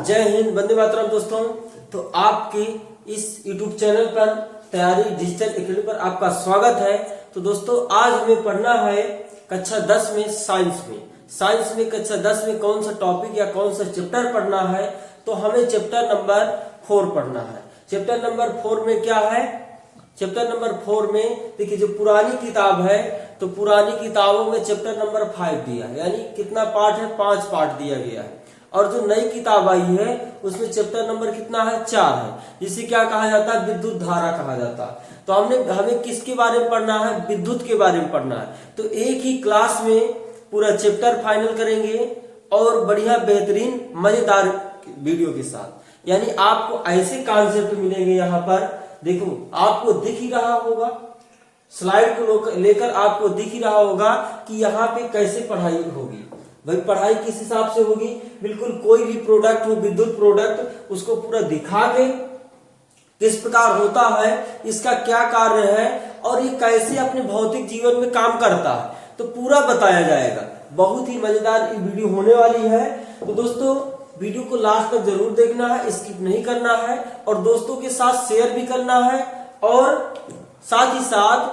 जय हिंद, वंदे मातरम। दोस्तों, तो आपके इस YouTube चैनल पर तैयारी डिजिटल एकेडमी पर आपका स्वागत है। तो दोस्तों, आज हमें पढ़ना है कक्षा 10 में साइंस में कक्षा 10 में कौन सा टॉपिक या कौन सा चैप्टर पढ़ना है। तो हमें चैप्टर नंबर 4 पढ़ना है। चैप्टर नंबर 4 में क्या है? चैप्टर नंबर 4 में देखिए, जो पुरानी किताब है तो पुरानी किताबों में चैप्टर नंबर 5 दिया है, यानी कितना पार्ट है? 5 पार्ट दिया गया है। और जो नई किताब आई है उसमें चैप्टर नंबर कितना है? 4 है, जिसे क्या कहा जाता है? विद्युत धारा कहा जाता है। तो हमें किसके बारे में पढ़ना है? विद्युत के बारे में पढ़ना है। तो एक ही क्लास में पूरा चैप्टर फाइनल करेंगे और बढ़िया बेहतरीन मजेदार वीडियो के साथ, यानी आपको ऐसे कॉन्सेप्ट मिलेंगे। यहाँ पर देखो, आपको दिख ही रहा होगा, स्लाइड को लेकर आपको दिख ही रहा होगा कि यहाँ पे कैसे पढ़ाई होगी। भाई, पढ़ाई किस हिसाब से होगी? बिल्कुल कोई भी प्रोडक्ट हो, विद्युत प्रोडक्ट, उसको पूरा दिखा के किस प्रकार होता है, इसका क्या कार्य है और ये कैसे अपने भौतिक जीवन में काम करता है, तो पूरा बताया जाएगा। बहुत ही मजेदार ये वीडियो होने वाली है। तो दोस्तों, वीडियो को लास्ट तक जरूर देखना है, स्किप नहीं करना है और दोस्तों के साथ शेयर भी करना है और साथ ही साथ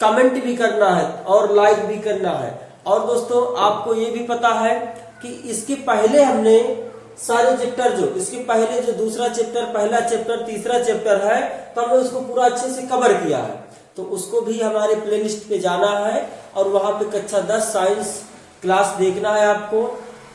कमेंट भी करना है और लाइक भी करना है। और दोस्तों, आपको ये भी पता है कि इसके पहले हमने सारे चैप्टर, जो इसके पहले जो दूसरा चैप्टर, पहला चैप्टर, तीसरा चैप्टर है, तो हमने उसको पूरा अच्छे से कवर किया है। तो उसको भी हमारे प्लेलिस्ट पे जाना है और वहां पे कक्षा 10 साइंस क्लास देखना है आपको।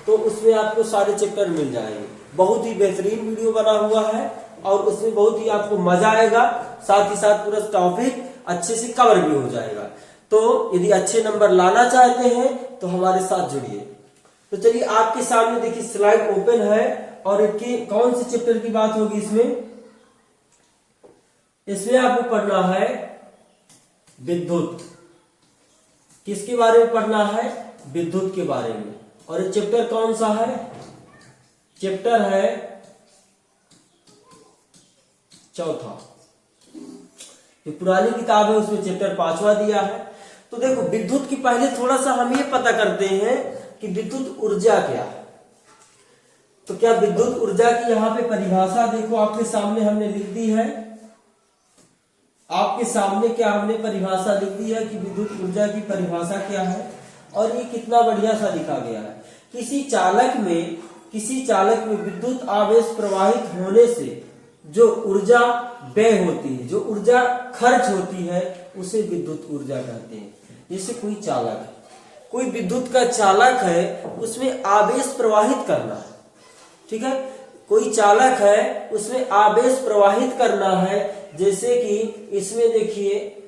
तो उसमें आपको सारे चैप्टर मिल जाएंगे। बहुत ही बेहतरीन वीडियो बना हुआ है और उसमें बहुत ही आपको मजा आएगा। साथ ही साथ पूरा टॉपिक अच्छे से कवर भी हो जाएगा। तो यदि अच्छे नंबर लाना चाहते हैं तो हमारे साथ जुड़िए। तो चलिए, आपके सामने देखिए स्लाइड ओपन है और इसके कौन से चैप्टर की बात होगी इसमें आपको पढ़ना है विद्युत। किसके बारे में पढ़ना है? विद्युत के बारे में। और ये चैप्टर कौन सा है? चैप्टर है चौथा। ये पुरानी किताब है, उसमें चैप्टर 5वां दिया है। तो देखो, विद्युत की पहले थोड़ा सा हम ये पता करते हैं कि विद्युत ऊर्जा क्या है। तो क्या विद्युत ऊर्जा की यहाँ पे परिभाषा देखो, आपके सामने हमने लिख दी है। आपके सामने क्या हमने परिभाषा लिख दी है कि विद्युत ऊर्जा की परिभाषा क्या है। और ये कितना बढ़िया सा लिखा गया है। किसी चालक में विद्युत आवेश प्रवाहित होने से जो ऊर्जा व्यय होती है, जो ऊर्जा खर्च होती है, उसे विद्युत ऊर्जा कहते हैं। जैसे कोई चालक है, कोई विद्युत का चालक है, उसमें आवेश प्रवाहित करना है, ठीक है। कोई चालक है, उसमें आवेश प्रवाहित करना है। जैसे कि इसमें देखिए,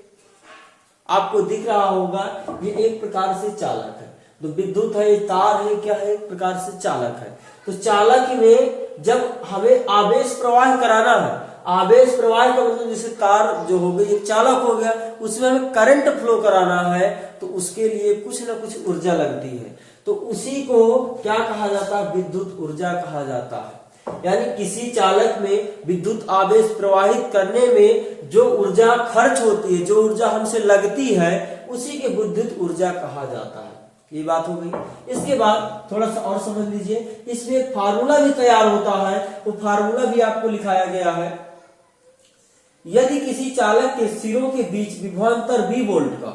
आपको दिख रहा होगा, ये एक प्रकार से चालक है। तो विद्युत है, ये तार है, क्या है? एक प्रकार से चालक है। तो चालक में जब हमें आवेश प्रवाह कराना है, आवेश प्रवाह का मतलब जैसे तार जो हो गई, एक चालक हो गया, उसमें हमें करंट फ्लो कराना है, तो उसके लिए कुछ ना कुछ ऊर्जा लगती है। तो उसी को क्या कहा जाता है? विद्युत ऊर्जा कहा जाता है। यानी किसी चालक में विद्युत आवेश प्रवाहित करने में जो ऊर्जा खर्च होती है, जो ऊर्जा हमसे लगती है, उसी के विद्युत ऊर्जा कहा जाता है। ये बात हो गई। इसके बाद थोड़ा सा और समझ लीजिए, इसमें एक फार्मूला भी तैयार होता है। वो फार्मूला भी आपको लिखाया गया है। यदि किसी चालक के सिरों के बीच विभवांतर V वोल्ट का,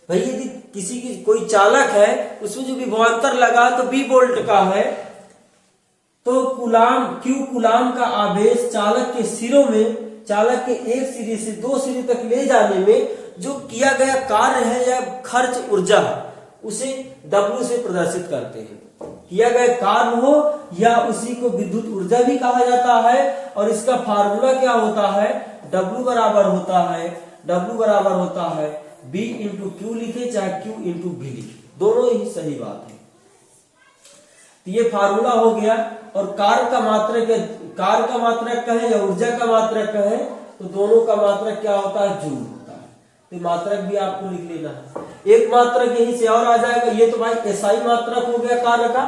भाई यदि किसी की कोई चालक है, उसमें जो विभवांतर लगा तो V वोल्ट का है, तो Q कूलाम का आवेश चालक के सिरों में, चालक के एक सिरे से 2 सिरे तक ले जाने में जो किया गया कार्य है या खर्च ऊर्जा है, उसे W से प्रदर्शित करते हैं। किया गया कार्य हो या उसी को विद्युत ऊर्जा भी कहा जाता है। और इसका फार्मूला क्या होता है? W बराबर होता है B इंटू Q लिखे, चाहे Q इंटू B लिखे, दोनों ही सही बात है। तो ये फार्मूला हो गया। और कार्य का मात्रक कहें या ऊर्जा का मात्रक कहें, तो दोनों का मात्रक क्या होता है? जूल होता है। तो मात्रक भी आपको लिख लेना है। एक मात्रक यहीं से और आ जाएगा, ये तो भाई एसआई मात्रक हो गया कार्य का।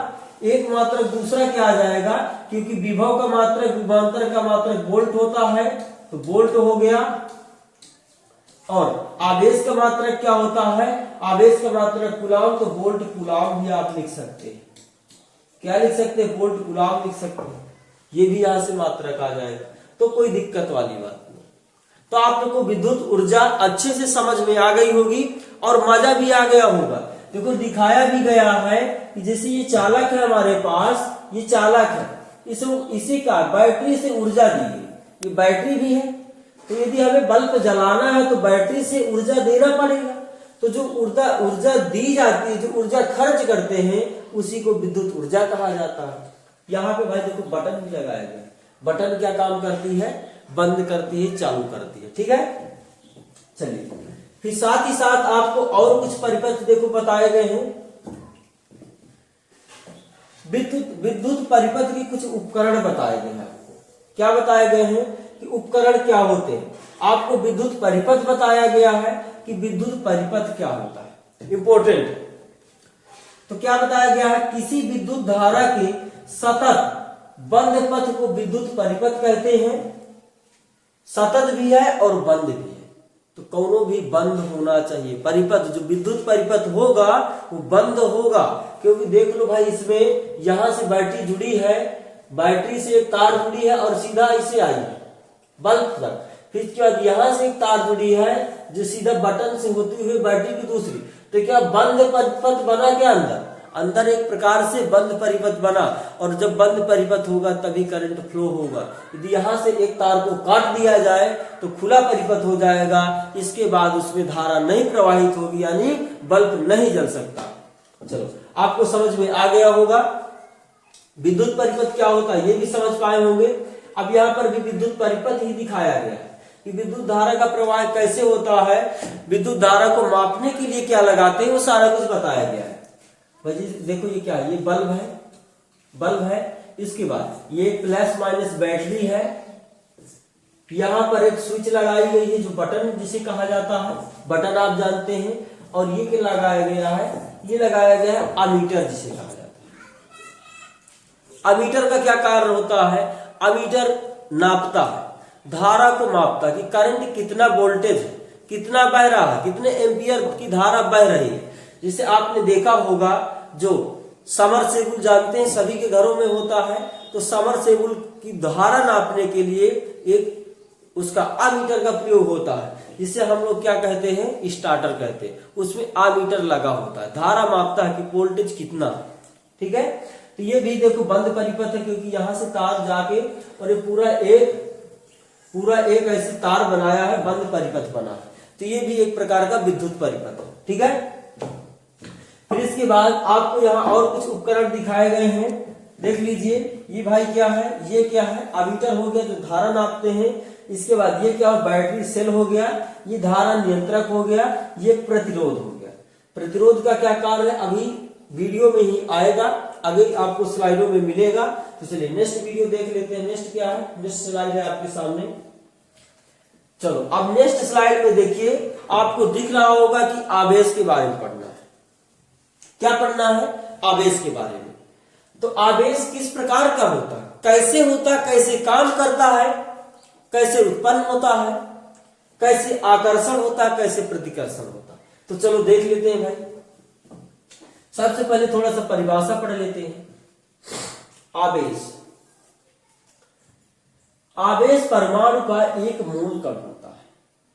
एक मात्रक दूसरा क्या आ जाएगा? क्योंकि विभव का मात्रक, विभवांतर का मात्रक वोल्ट होता है, तो वोल्ट हो गया। और आवेश का मात्रक क्या होता है? आवेश का मात्रक कूलाम, तो वोल्ट कूलाम भी आप लिख सकते हैं। क्या लिख सकते हैं, वोल्ट कूलम लिख सकते हैं। ये भी यहां से मात्रक आ जाएगा, तो कोई दिक्कत वाली बात नहीं। तो आप लोग को विद्युत ऊर्जा अच्छे से समझ में आ गई होगी और मजा भी आ गया होगा। देखो दिखाया भी गया है कि जैसे ये चालक है हमारे पास, ये चालक है, इसी का बैटरी से ऊर्जा दी गई, ये बैटरी भी है। तो यदि हमें बल्ब जलाना है तो बैटरी से ऊर्जा देना पड़ेगा। तो जो ऊर्जा दी जाती है, जो ऊर्जा खर्च करते हैं, उसी को विद्युत ऊर्जा कहा जाता है। यहाँ पे भाई देखो बटन भी लगाया गया, बटन क्या काम करती है, बंद करती है, चालू करती है, ठीक है। चलिए फिर साथ ही साथ आपको और कुछ परिपथ देखो बताए गए हैं। विद्युत परिपथ के कुछ उपकरण बताए गए हैं आपको। क्या बताए गए हैं कि उपकरण क्या होते हैं। आपको विद्युत परिपथ बताया गया है कि विद्युत परिपथ क्या होता है, इंपॉर्टेंट। तो क्या बताया गया है, किसी विद्युत धारा के सतत बंद पथ को विद्युत परिपथ कहते हैं। सतत भी है और बंद भी है, तो कौनो भी बंद होना चाहिए। परिपथ जो विद्युत परिपथ होगा वो बंद होगा, क्योंकि देख लो भाई इसमें यहां से बैटरी जुड़ी है, बैटरी से एक तार जुड़ी है और सीधा इसे आई है बल्ब तक। फिर क्या यहां से एक तार जुड़ी है जो सीधा बटन से होती हुई बैटरी की दूसरी। तो क्या बंद परिपथ बना, क्या अंदर एक प्रकार से बंद परिपथ बना। और जब बंद परिपथ होगा तभी करंट फ्लो होगा। यदि यहां से एक तार को काट दिया जाए तो खुला परिपथ हो जाएगा, इसके बाद उसमें धारा नहीं प्रवाहित होगी, यानी बल्ब नहीं जल सकता। चलो आपको समझ में आ गया होगा विद्युत परिपथ क्या होता है, ये भी समझ पाए होंगे। अब यहाँ पर भी विद्युत परिपथ ही दिखाया गया है कि विद्युत धारा का प्रवाह कैसे होता है, विद्युत धारा को मापने के लिए क्या लगाते हैं, वो सारा कुछ बताया गया है। देखो ये क्या है, ये बल्ब है। इसके बाद ये प्लस माइनस बैटरी है। यहां पर एक स्विच लगाई गई है जो बटन जिसे कहा जाता है, बटन आप जानते हैं। और ये क्या लगाया गया है, ये लगाया गया है अमीटर जिसे कहा जाता है। अमीटर का क्या कार्य होता है, अमीटर नापता है, धारा को मापता है कि करंट कितना वोल्टेज है, कितना बह रहा है, कितने एम्पियर की धारा बह रही है। जिसे आपने देखा होगा जो समरसेबुल जानते हैं, सभी के घरों में होता है। तो समरसेबुल की धारा नापने के लिए एक उसका अमीटर का प्रयोग होता है, जिसे हम लोग क्या कहते हैं, स्टार्टर कहते हैं। उसमें अमीटर लगा होता है, धारा मापता है कि वोल्टेज कितना, ठीक है। तो ये भी देखो बंद परिपथ है, क्योंकि यहां से तार जाके और ये पूरा एक ऐसे तार बनाया है, बंद परिपथ बना है। तो ये भी एक प्रकार का विद्युत परिपथ है, ठीक है। फिर इसके बाद आपको यहाँ और कुछ उपकरण दिखाए गए हैं, देख लीजिए। ये भाई क्या है, ये क्या है, अमीटर हो गया जो धारा नापते हैं। इसके बाद ये क्या, बैटरी सेल हो गया, ये धारा नियंत्रक हो गया, ये प्रतिरोध हो गया। प्रतिरोध का क्या कार्य है अभी वीडियो में ही आएगा, आगे आपको स्लाइडों में मिलेगा। तो चलिए नेक्स्ट वीडियो देख लेते हैं। नेक्स्ट क्या है, नेक्स्ट स्लाइड है आपके सामने। चलो अब नेक्स्ट स्लाइड में देखिए, आपको दिख रहा होगा कि आवेश के बारे में पढ़ना है। क्या पढ़ना है, आवेश के बारे में। तो आवेश किस प्रकार का होता है, कैसे होता है, कैसे काम करता है, कैसे उत्पन्न होता है, कैसे आकर्षण होता है, कैसे प्रतिकर्षण होता है। तो चलो देख लेते हैं भाई। सबसे पहले थोड़ा सा परिभाषा पढ़ लेते हैं। आवेश परमाणु का एक मूल कण होता है।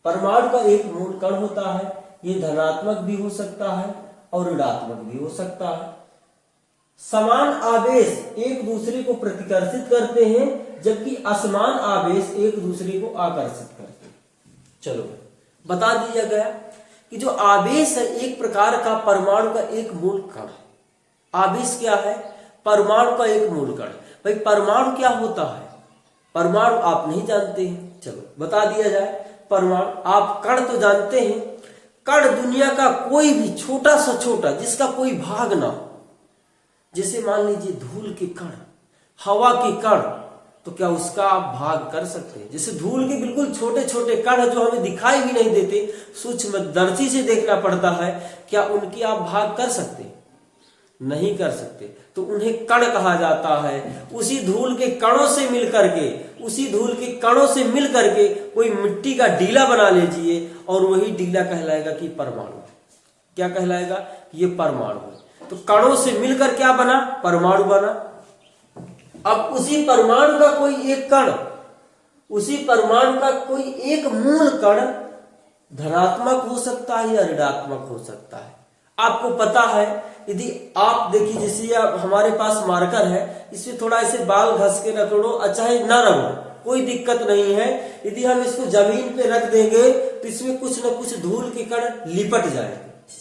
परमाणु का एक मूल कण होता है, ये धनात्मक भी हो सकता है और ऋणात्मक भी हो सकता है। समान आवेश एक दूसरे को प्रतिकर्षित करते हैं, जबकि असमान आवेश एक दूसरे को आकर्षित करते हैं। चलो बता दिया गया कि जो आवेश है एक प्रकार का परमाणु का एक मूल कण है। आवेश क्या है, परमाणु का एक मूल कण। भाई परमाणु क्या होता है, परमाणु आप नहीं जानते हैं, चलो बता दिया जाए। परमाणु, आप कण तो जानते हैं। कण दुनिया का कोई भी छोटा सा छोटा जिसका कोई भाग ना हो, जैसे मान लीजिए धूल के कण, हवा के कण, तो क्या उसका आप भाग कर सकते हैं। जैसे धूल के बिल्कुल छोटे छोटे कण जो हमें दिखाई भी नहीं देते, सूक्ष्मदर्शी से देखना पड़ता है, क्या उनकी आप भाग कर सकते हैं, नहीं कर सकते। तो उन्हें कण कहा जाता है। उसी धूल के कणों से मिल करके कोई मिट्टी का डीला बना लीजिए और वही डीला कहलाएगा कि परमाणु। क्या कहलाएगा, ये परमाणु है। तो कणों से मिलकर क्या बना, परमाणु बना। अब उसी परमाणु का कोई एक कण, उसी परमाणु का कोई एक मूल कण धनात्मक हो सकता है या ऋणात्मक हो सकता है। आपको पता है, यदि आप देखिए जैसे हमारे पास मार्कर है, इसमें थोड़ा ऐसे बाल घस के रगड़ो, चाहे न रगड़ो, कोई दिक्कत नहीं है। यदि हम इसको जमीन पे रख देंगे तो इसमें कुछ न कुछ धूल के कण लिपट जाएंगे,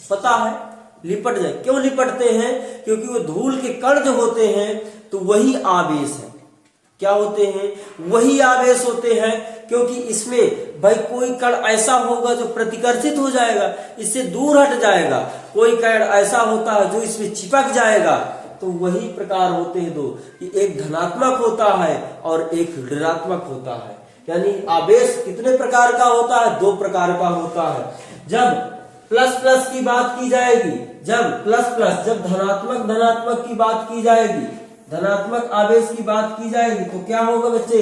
पता है, लिपट जाए। क्यों लिपटते हैं? क्योंकि वो धूल के कण जो होते हैं तो वही आवेश है। क्या होते हैं? वही आवेश होते हैं, क्योंकि इसमें भाई कोई कण ऐसा होगा जो प्रतिकर्षित हो जाएगा, इससे दूर हट जाएगा, कोई कण ऐसा होता है जो इसमें चिपक जाएगा। तो वही प्रकार होते हैं दो, कि एक धनात्मक होता है और एक ऋणात्मक होता है। यानी आवेश कितने प्रकार का होता है? दो प्रकार का होता है। जब प्लस प्लस की बात की जाएगी, जब प्लस प्लस, जब धनात्मक धनात्मक की बात की जाएगी, धनात्मक आवेश की बात की जाएगी, तो क्या होगा बच्चे?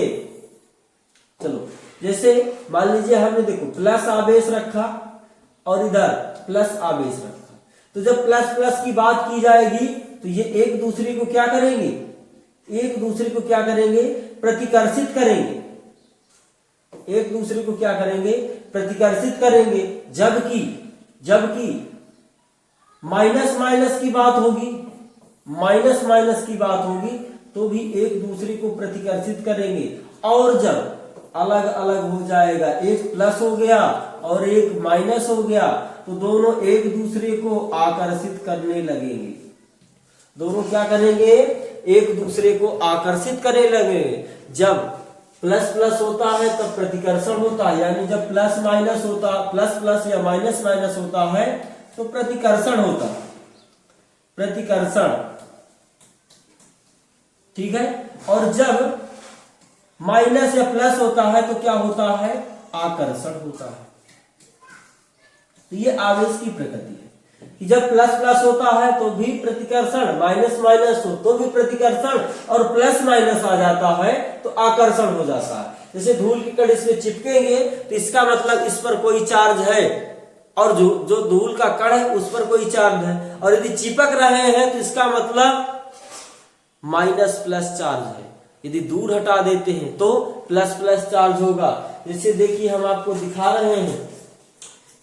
चलो जैसे मान लीजिए हमने देखो प्लस आवेश रखा और इधर प्लस आवेश रखा, तो जब प्लस प्लस की बात की जाएगी तो ये एक दूसरे को क्या करेंगे? एक दूसरे को क्या करेंगे? प्रतिकर्षित करेंगे। एक दूसरे को क्या करेंगे? प्रतिकर्षित करेंगे। जबकि माइनस माइनस की बात होगी, माइनस माइनस की बात होगी तो भी एक दूसरे को प्रतिकर्षित करेंगे। और जब अलग अलग हो जाएगा, एक प्लस हो गया और एक माइनस हो गया, तो दोनों एक दूसरे को आकर्षित करने लगेंगे। दोनों क्या करेंगे? एक दूसरे को आकर्षित करने लगेंगे। जब प्लस प्लस होता है तब प्रतिकर्षण होता है, यानी जब प्लस माइनस होता, प्लस प्लस या माइनस माइनस होता है तो प्रतिकर्षण होता है, प्रतिकर्षण, ठीक है। और जब माइनस या प्लस होता है तो क्या होता है? आकर्षण होता है। तो ये आवेश की प्रकृति है कि जब प्लस प्लस होता है तो भी प्रतिकर्षण, माइनस माइनस हो तो भी प्रतिकर्षण, और प्लस माइनस आ जाता है तो आकर्षण हो जाता है। जैसे धूल के कण इसमें चिपकेंगे तो इसका मतलब इस पर कोई चार्ज है, और जो धूल का कण है उस पर कोई चार्ज है, और यदि चिपक रहे हैं तो इसका मतलब माइनस प्लस चार्ज है। यदि दूर हटा देते हैं तो प्लस प्लस चार्ज होगा। जैसे देखिए हम आपको दिखा रहे हैं,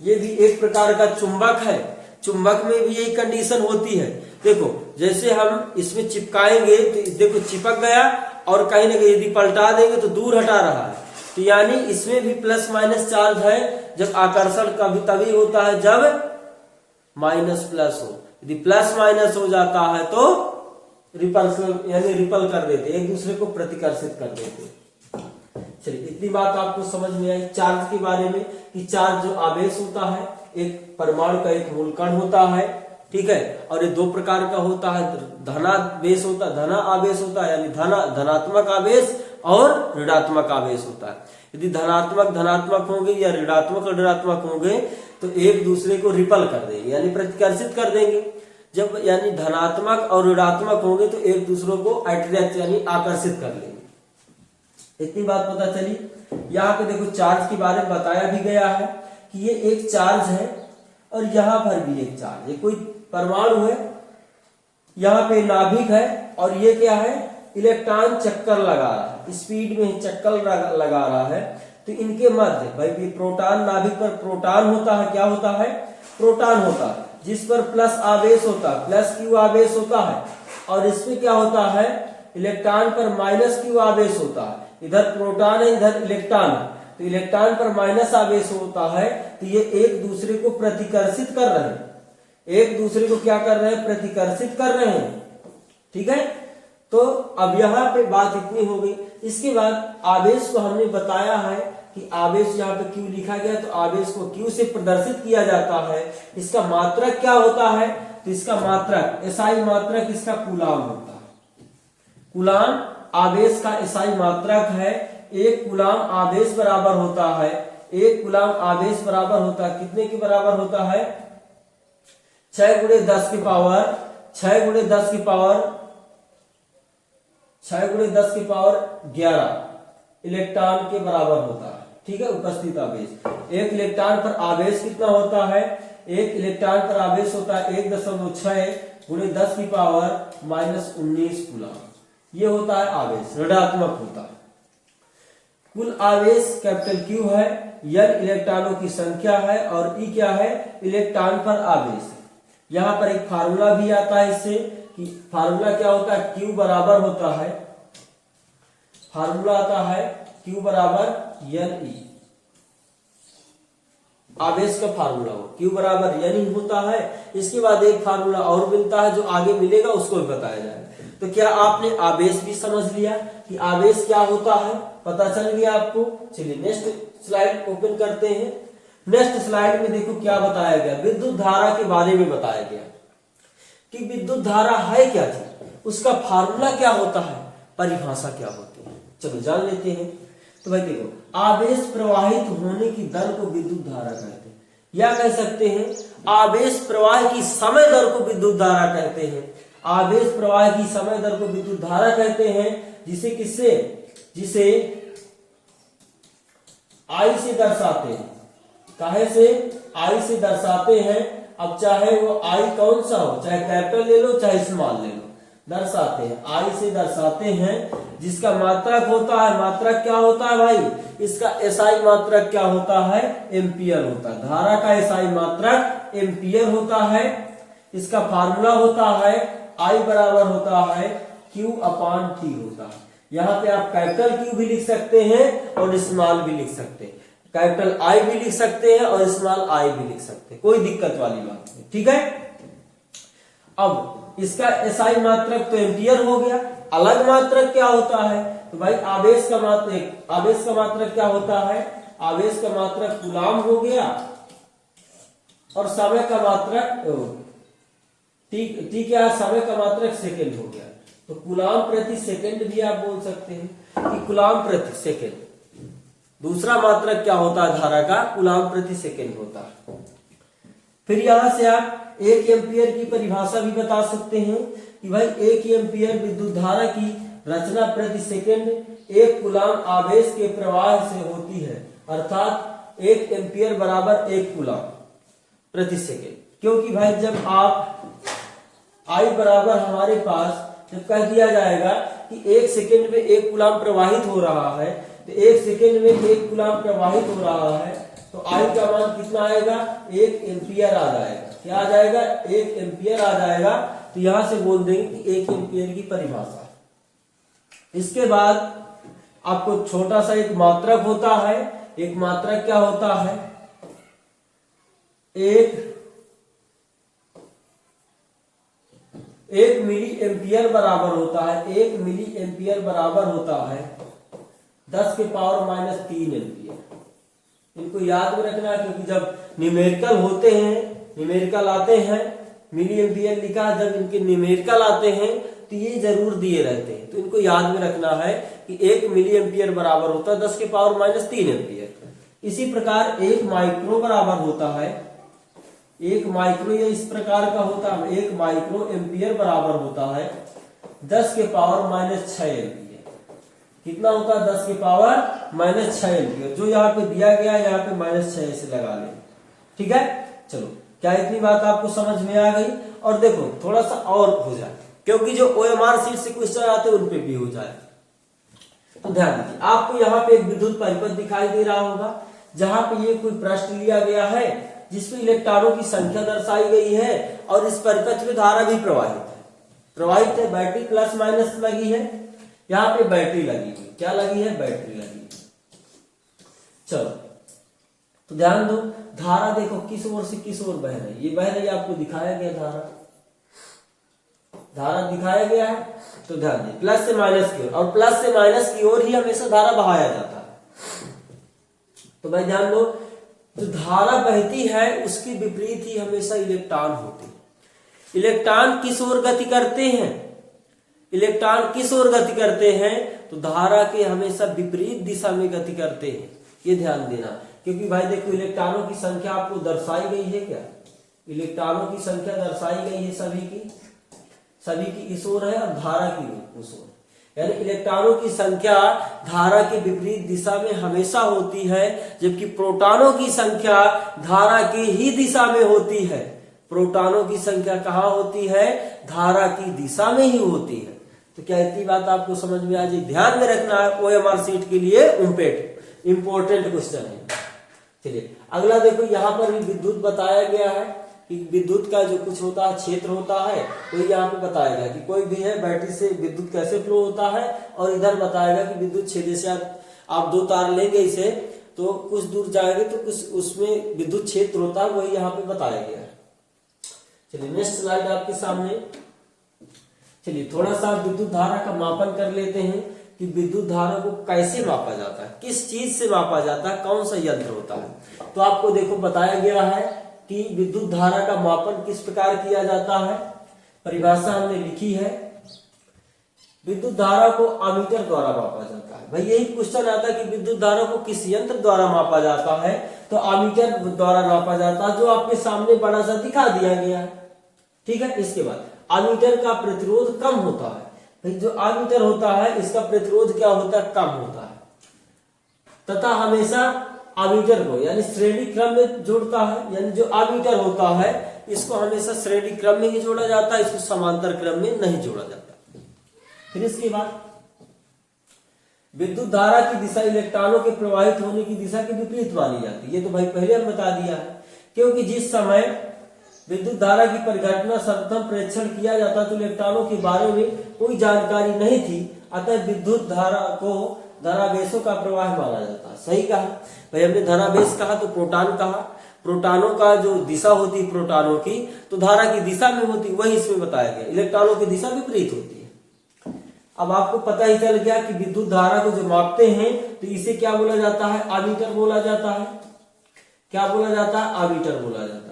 ये भी एक प्रकार का चुंबक है। चुंबक में भी यही कंडीशन होती है। देखो जैसे हम इसमें चिपकाएंगे तो देखो चिपक गया, और कहीं ना कहीं यदि पलटा देंगे तो दूर हटा रहा है। तो यानी इसमें भी प्लस माइनस चार्ज है। जब आकर्षण कभी तभी होता है जब माइनस प्लस हो। यदि प्लस माइनस हो जाता है तो रिपल्सन, यानी रिपल कर देते, एक दूसरे को प्रतिकर्षित कर देते। चलिए इतनी बात आपको समझ में आई चार्ज के बारे में, कि चार्ज जो आवेश होता है, एक परमाणु का एक मूल कण होता है, ठीक है। और ये दो प्रकार का होता है, धनावेश होता है, धना आवेश होता है, यानी धनात्मक आवेश और ऋणात्मक आवेश होता है। यदि धनात्मक धनात्मक होंगे या ऋणात्मक ऋणात्मक होंगे तो एक दूसरे को रिपल कर देंगे, यानी प्रतिकर्षित कर देंगे। जब यानी धनात्मक और ऋणात्मक होंगे तो एक दूसरे को अट्रैक्ट यानी आकर्षित कर लेंगे। इतनी बात पता चली। यहाँ पे देखो चार्ज के बारे में बताया भी गया है कि ये एक चार्ज है और यहाँ पर भी एक चार्ज है, कोई परमाणु है, यहाँ पे नाभिक है, और ये क्या है? इलेक्ट्रॉन चक्कर लगा रहा है, स्पीड में चक्कर लगा रहा है। तो इनके मध्य भाई प्रोटॉन, नाभिक पर प्रोटॉन होता है, क्या होता है? प्रोटॉन होता है, जिस पर प्लस आवेश होता है, प्लस क्यू आवेश होता है, और इसमें क्या होता है? इलेक्ट्रॉन पर माइनस क्यू आवेश होता है। इधर प्रोटॉन है, इधर इलेक्ट्रॉन है, तो इलेक्ट्रॉन पर माइनस आवेश होता है। तो ये एक दूसरे को प्रतिकर्षित कर रहे हैं, एक दूसरे को क्या कर रहे हैं? प्रतिकर्षित कर रहे हैं, ठीक है। तो अब यहाँ पे बात इतनी हो गई। इसके बाद आवेश को हमने बताया है कि आवेश यहाँ पे क्यू लिखा गया, तो आवेश को क्यू से प्रदर्शित किया जाता है। इसका मात्रक क्या होता है? तो इसका मात्रक, एसआई मात्रक इसका कूलाम होता है। कूलाम आवेश का एसआई मात्रक है। एक कूलाम आवेश बराबर होता है, एक कूलाम आवेश बराबर होता है, कितने के बराबर होता है? 6 गुणे 10 की पावर 6 गुणे 10 की पावर 6 गुणे 10 की पावर 11 इलेक्ट्रॉन के बराबर होता है, ठीक है। उपस्थित आवेश, एक इलेक्ट्रॉन पर आवेश कितना होता है? एक इलेक्ट्रॉन पर आवेश होता है 1.6, गुणे 10 की पावर -19 कूलम। ये होता है आवेश, ऋणात्मक होता है। कुल आवेश कैपिटल Q है, N इलेक्ट्रॉनों की संख्या है और E क्या है, इलेक्ट्रॉन पर आवेश है। यहां पर एक फार्मूला भी आता है इससे कि फार्मूला क्या होता है, Q बराबर होता है, फार्मूला आता है Q बराबर NE, आवेश का फार्मूला हो Q बराबर NE होता है। इसके बाद एक फार्मूला और मिलता है, जो आगे मिलेगा उसको भी बताया जाएगा। तो क्या आपने आवेश भी समझ लिया कि आवेश क्या होता है, पता चल गया आपको। चलिए नेक्स्ट स्लाइड ओपन करते हैं। नेक्स्ट स्लाइड में देखो क्या बताया गया, विद्युत धारा के बारे में बताया गया कि विद्युत धारा है क्या थी, उसका फार्मूला क्या होता है, परिभाषा क्या होती है। चलो जान लेते हैं। तो भाई देखो, आवेश प्रवाहित होने की दर को विद्युत धारा कहते हैं, या कह सकते हैं आवेश प्रवाह की समय दर को विद्युत धारा कहते हैं। आवेश प्रवाह की समय दर को विद्युत धारा कहते हैं, जिसे I से दर्शाते हैं। काहे से, I से दर्शाते हैं। अब चाहे वो I कौन सा हो, चाहे कैपिटल ले लो चाहे स्मॉल ले लो, दर्शाते हैं। I से दर्शाते हैं, जिसका मात्रक होता है, मात्रक क्या होता है भाई, इसका SI मात्रक क्या होता है, एम्पियर होता है। धारा का SI मात्रक एम्पियर होता है। इसका फार्मूला होता है I बराबर होता है Q/T होता है। यहाँ पे आप कैपिटल Q भी लिख सकते हैं और स्मॉल भी लिख सकते हैं, कैपिटल I भी लिख सकते हैं और स्मॉल I भी लिख सकते हैं, कोई दिक्कत वाली बात नहीं, ठीक है। अब इसका SI मात्रक तो एम्पियर हो गया, अलग मात्रक क्या होता है, तो भाई आवेश का मात्रक क्या होता है, आवेश का मात्रक कूलाम हो गया और समय का मात्रक टी क्या है, समय का मात्रक सेकंड हो गया। तो कूलाम प्रति सेकंड भी आप बोल सकते हैं कि कूलाम प्रति सेकंड। दूसरा मात्रक क्या होता है धारा का, कूलाम प्रति सेकंड होता है। फिर यहां से आप 1 एम्पियर की परिभाषा भी बता सकते हैं कि भाई 1 एम्पियर विद्युत धारा की रचना प्रति सेकंड 1 कूलाम आवेश के प्रवाह से होती है, अर्थात 1 एम्पियर बराबर 1 कूलाम प्रति सेकंड। क्योंकि भाई जब आप I बराबर हमारे पास जब कह दिया जाएगा कि 1 सेकंड में 1 कूलाम प्रवाहित हो रहा है, तो 1 सेकंड में 1 कूलाम प्रवाहित हो रहा है, तो I का मान कितना आएगा, 1 एम्पियर आ जाएगा। क्या आ जाएगा, 1 एम्पियर आ जाएगा। तो यहां से बोल देंगे कि 1 एम्पियर की परिभाषा। इसके बाद आपको छोटा सा एक मात्रक होता है, एक मात्रक क्या होता है, 1 मिली एम्पियर बराबर होता है, 1 मिली एम्पियर बराबर होता है 10 के पावर -3 एम्पियर। इनको याद में रखना है, क्योंकि जब न्यूमेरिकल होते हैं, न्यूमेरिकल आते हैं, मिली एम्पियर लिखा, जब इनके न्यूमेरिकल आते हैं तो ये जरूर दिए रहते हैं। तो इनको याद में रखना है कि 1 मिली एम्पियर बराबर होता है 10 के पावर -3 एम्पियर। इसी प्रकार 1 माइक्रो बराबर होता है, 1 माइक्रो ये इस प्रकार का होता है, 1 माइक्रो एम्पियर बराबर होता है 10 के पावर -6 एम्पियर। कितना होता है, 10 के पावर -6 एम्पियर। जो यहाँ पे दिया गया है, यहाँ पे -6 से लगा ले, ठीक है। चलो, क्या इतनी बात आपको समझ में आ गई। और देखो थोड़ा सा और हो जाए, क्योंकि जो OMR सीट से क्वेश्चन आते हैं उन पे भी हो जाए। तो ध्यान दीजिए, आपको यहाँ पे एक विद्युत परिपथ दिखाई दे रहा होगा, जहां पे ये कोई पृष्ठ लिया गया है जिसमें इलेक्ट्रॉनों की संख्या दर्शाई गई है और इस परिपथ में धारा भी प्रवाहित है। बैटरी प्लस माइनस लगी है, यहाँ पे बैटरी लगी हुई, क्या लगी है, बैटरी लगी है। चलो तो ध्यान दो, धारा देखो किस ओर से किस ओर बह रही है, ये बह रही है, आपको दिखाया गया धारा दिखाया गया है। तो ध्यान दे, प्लस से माइनस की ओर, और प्लस से माइनस की ओर ही हमेशा धारा बहाया जाता है। तो भाई ध्यान दो, जो धारा बहती है उसकी विपरीत ही हमेशा इलेक्ट्रॉन होते हैं। इलेक्ट्रॉन किस ओर गति करते हैं, इलेक्ट्रॉन किस ओर गति करते हैं, तो धारा के हमेशा विपरीत दिशा में गति करते हैं। ये ध्यान देना, क्योंकि भाई देखो इलेक्ट्रॉनों की संख्या आपको दर्शाई गई है, क्या इलेक्ट्रॉनों की संख्या दर्शाई गई है, सभी की इस ओर है और धारा की उस ओर, यानी इलेक्ट्रॉनों की संख्या धारा के विपरीत दिशा में हमेशा होती है, जबकि प्रोटॉनों की संख्या धारा की ही दिशा में होती है। प्रोटॉनों की संख्या कहाँ होती है? धारा की दिशा में ही होती है। तो क्या इतनी बात आपको समझ में आ जाए? ध्यान में रखना है, OMR सीट के लिए इंपॉर्टेंट क्वेश्चन है। चलिए अगला देखो, यहाँ पर भी विद्युत बताया गया है कि विद्युत का जो कुछ होता है क्षेत्र होता है, तो यहाँ पे बताया गया कि कोई भी है बैटरी से विद्युत कैसे फ्लो होता है, और इधर बताएगा कि विद्युत क्षेत्र से आप दो तार लेंगे इसे, तो कुछ दूर जाएंगे तो कुछ उसमें विद्युत क्षेत्र होता है, वही यहाँ पे बताया गया है। चलिए नेक्स्ट स्लाइड आपके सामने। चलिए थोड़ा सा विद्युत धारा का मापन कर लेते हैं कि विद्युत धारा को कैसे मापा जाता है, किस चीज से मापा जाता है, कौन सा यंत्र होता है। तो आपको देखो बताया गया है कि विद्युत धारा का मापन किस प्रकार किया जाता है। परिभाषा हमने लिखी है, विद्युत धारा को अमीटर द्वारा मापा जाता है। भाई यही क्वेश्चन आता है कि विद्युत धारा को किस यंत्र द्वारा मापा जाता है, तो अमीटर द्वारा मापा जाता है, जो आपके सामने बड़ा सा दिखा दिया गया है। ठीक है, इसके बाद अमीटर का प्रतिरोध कम होता है। भाई जो अमीटर होता है इसका प्रतिरोध क्या होता है? कम होता है, तथा हमेशा अमीटर को यानी श्रेणी क्रम में जोड़ता है। यानी जो अमीटर होता है इसको हमेशा श्रेणी क्रम में ही जोड़ा जाता है, इसको समांतर क्रम में नहीं जोड़ा जाता। फिर इसके बाद विद्युत धारा की दिशा इलेक्ट्रॉनों के प्रवाहित होने की दिशा के विपरीत मानी जाती है। ये तो भाई पहले हम बता दिया है, क्योंकि जिस समय विद्युत धारा की परिघटना सर्वप्रथम परीक्षण किया जाता तो इलेक्ट्रॉनों के बारे में कोई जानकारी नहीं थी, अतः विद्युत धारा को धनावेशों का प्रवाह माना जाता है। सही कहा भाई, हमने धनावेश कहा तो प्रोटॉन कहा। प्रोटॉनों का जो दिशा होती है प्रोटॉनों की, तो धारा की दिशा में होती, वही इसमें बताया गया। इलेक्ट्रॉनों की दिशा विपरीत होती है। अब आपको पता ही चल गया कि विद्युत धारा को जो मापते हैं तो इसे क्या बोला जाता है? अमीटर बोला जाता है। क्या बोला जाता है? अमीटर बोला जाता है।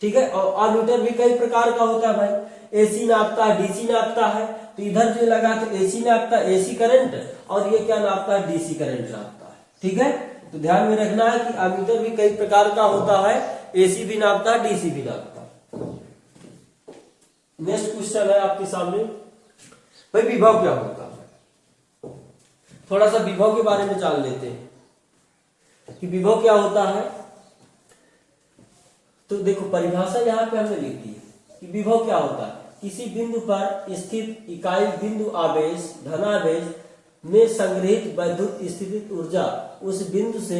ठीक है, और अमीटर भी कई प्रकार का होता है भाई। AC नापता है, DC नापता है। तो इधर जो लगा तो AC नापता है, AC करंट, और ये क्या नापता है? DC करंट नापता है। ठीक है, तो ध्यान में रखना है कि अमीटर भी कई प्रकार का होता है, AC भी नापता है, DC भी नापता है। नेक्स्ट क्वेश्चन है आपके सामने, भाई विभव क्या होता है? थोड़ा सा विभव के बारे में जान लेते हैं कि विभव क्या होता है। तो देखो परिभाषा यहाँ पे हमने लिख दी है कि विभव क्या होता है? किसी बिंदु पर स्थित इकाई बिंदु आवेश धनावेश में संग्रहित वैद्युत स्थितिज ऊर्जा उस बिंदु से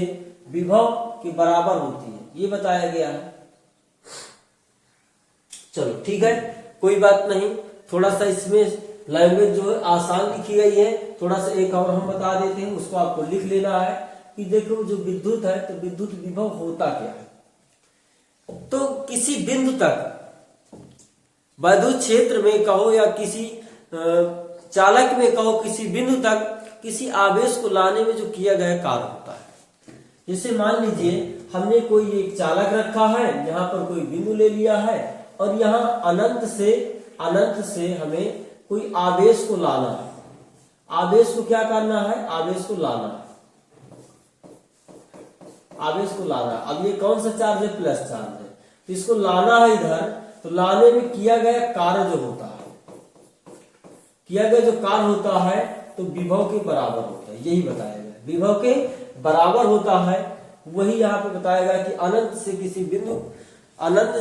विभव के बराबर होती है, ये बताया गया है। चलो ठीक है, कोई बात नहीं। थोड़ा सा इसमें लैंग्वेज जो है आसान लिखी गई है, थोड़ा सा एक और हम बता देते हैं, उसको आपको लिख लेना है कि देखो जो विद्युत है तो विद्युत विभव होता क्या है। तो किसी बिंदु तक वैद्युत क्षेत्र में कहो या किसी चालक में कहो, किसी बिंदु तक किसी आवेश को लाने में जो किया गया कार्य होता है। जैसे मान लीजिए हमने कोई एक चालक रखा है, यहाँ पर कोई बिंदु ले लिया है, और यहाँ अनंत से हमें कोई आवेश को लाना है। आवेश को क्या करना है? आवेश को लाना है। आवेश को लाना। अब ये कौन सा चार्ज है? प्लस चार्ज है। तो इसको लाना है इधर, तो लाने में किया गया कार्य जो होता है, किया गया जो कार्य होता है तो विभव के बराबर होता है, यही बताया गया। विभव के बराबर होता है, वही यहाँ पे बताया गया कि अनंत से किसी बिंदु अनंत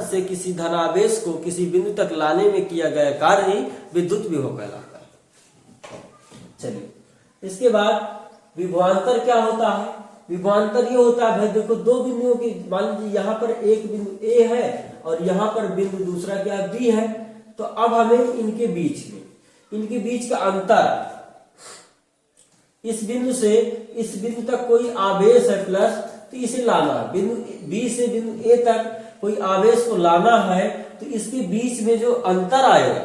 से किसी धनावेश को किसी बिंदु तक लाने में किया गया कार्य ही विद्युत विभव कहलाता है। चलिए इसके बाद विभवांतर क्या होता है? विभवांतर ये होता है भाई, देखो दो बिंदुओं की, मान लीजिए यहाँ पर एक बिंदु A है और यहाँ पर बिंदु दूसरा क्या है? B है। तो अब हमें इनके बीच का अंतर, इस बिंदु से इस बिंदु तक कोई आवेश है प्लस, तो इसे लाना है। बिंदु B से बिंदु A तक कोई आवेश को लाना है, तो इसके बीच में जो अंतर आएगा,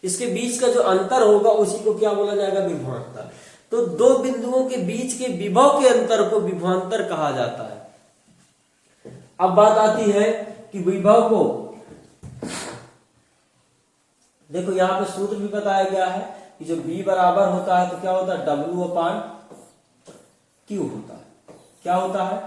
इसके बीच का जो अंतर होगा उसी को क्या बोला जाएगा? विभवांतर। तो दो बिंदुओं के बीच के विभव के अंतर को विभवांतर कहा जाता है। अब बात आती है कि विभव को, देखो यहाँ पे सूत्र भी बताया गया है कि जो B बराबर होता है तो क्या होता है? W/Q होता है। क्या होता है?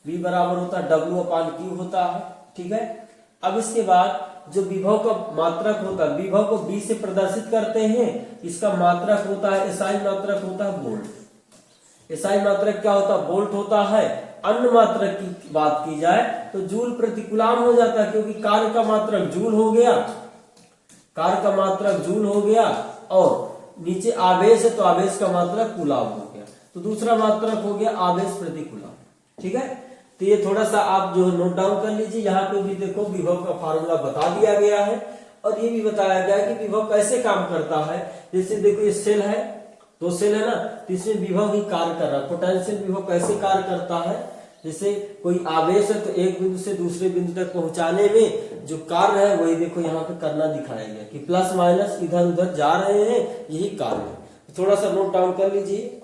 B बराबर होता है W/Q होता है। ठीक है, अब इसके बाद जो विभव का मात्रक होता है, विभव को B से प्रदर्शित करते हैं, इसका मात्रक होता है SI मात्रक होता है वोल्ट। SI मात्रक क्या होता है? वोल्ट होता है। अन्य मात्रक की बात की जाए तो जूल प्रति कूलाम हो जाता है, क्योंकि कार्य का मात्रक जूल हो गया, कार्य का मात्रक जूल हो गया, और नीचे आवेश है तो आवेश का मात्रक कूलाम हो गया, तो दूसरा मात्रक हो गया आवेश प्रति कूलाम। ठीक है, तो ये थोड़ा सा आप जो नोट डाउन कर लीजिए। यहाँ पे भी देखो विभव का फार्मूला बता दिया गया है, और ये भी बताया गया है कि विभव कैसे काम करता है। जैसे देखो ये सेल है, दो सेल है ना, तो इसमें विभव ही कार्य कर रहा है। पोटेंशियल विभव कैसे कार्य करता है, जैसे कोई आवेश है तो एक बिंदु से दूसरे बिंदु तक पहुंचाने में जो कार्य है वही देखो यहाँ पे करना दिखाया गया कि प्लस माइनस इधर उधर जा रहे हैं, यही कार्य है। थोड़ा सा नोट डाउन कर लीजिए।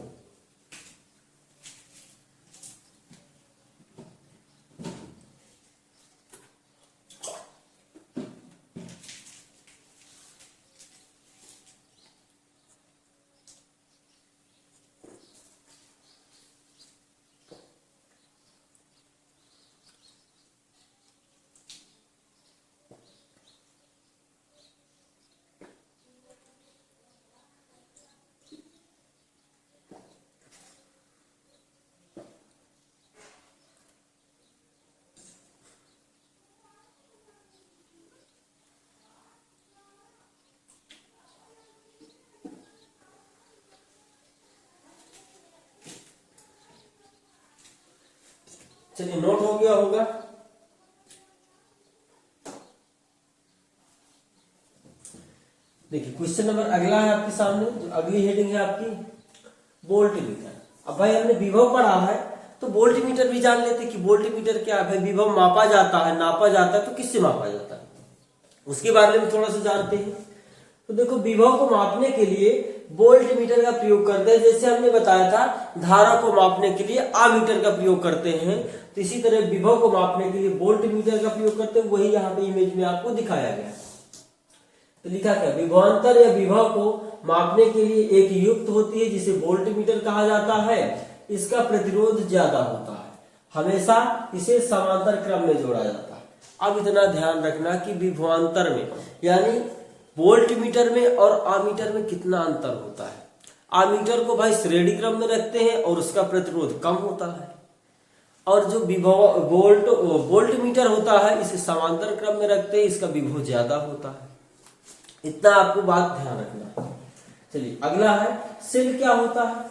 चलिए नोट हो गया होगा। देखिए क्वेश्चन नंबर अगला है आपके सामने, जो अगली हेडिंग है आपकी वोल्ट मीटर। अब भाई हमने विभव पढ़ा है तो वोल्ट मीटर भी जान लेते कि वोल्ट मीटर क्या है। विभव मापा जाता है, नापा जाता है, तो किससे मापा जाता है उसके बारे में थोड़ा सा जानते हैं। तो देखो विभव को मापने के लिए वोल्ट मीटर का प्रयोग करते हैं। जैसे हमने बताया था धारा को मापने के लिए आमीटर का प्रयोग करते हैं, तो इसी तरह विभव को मापने के लिए वोल्ट मीटर का प्रयोग करते हैं। वही यहाँ पे इमेज में आपको दिखाया गया। तो लिखा क्या, विभवांतर या विभव को मापने के लिए एक युक्त होती है जिसे वोल्ट मीटर कहा जाता है। इसका प्रतिरोध ज्यादा होता है, हमेशा इसे समांतर क्रम में जोड़ा जाता है। अब इतना ध्यान रखना कि विभवांतर में यानी वोल्ट मीटर में और आमीटर में कितना अंतर होता है। आमीटर को भाई श्रेणी क्रम में रखते हैं और उसका प्रतिरोध कम होता है, और जो विभव वोल्ट मीटर होता है इसे समांतर क्रम में रखते हैं, इसका विभव ज्यादा होता है। इतना आपको बात ध्यान रखना है। चलिए अगला है सेल क्या होता है।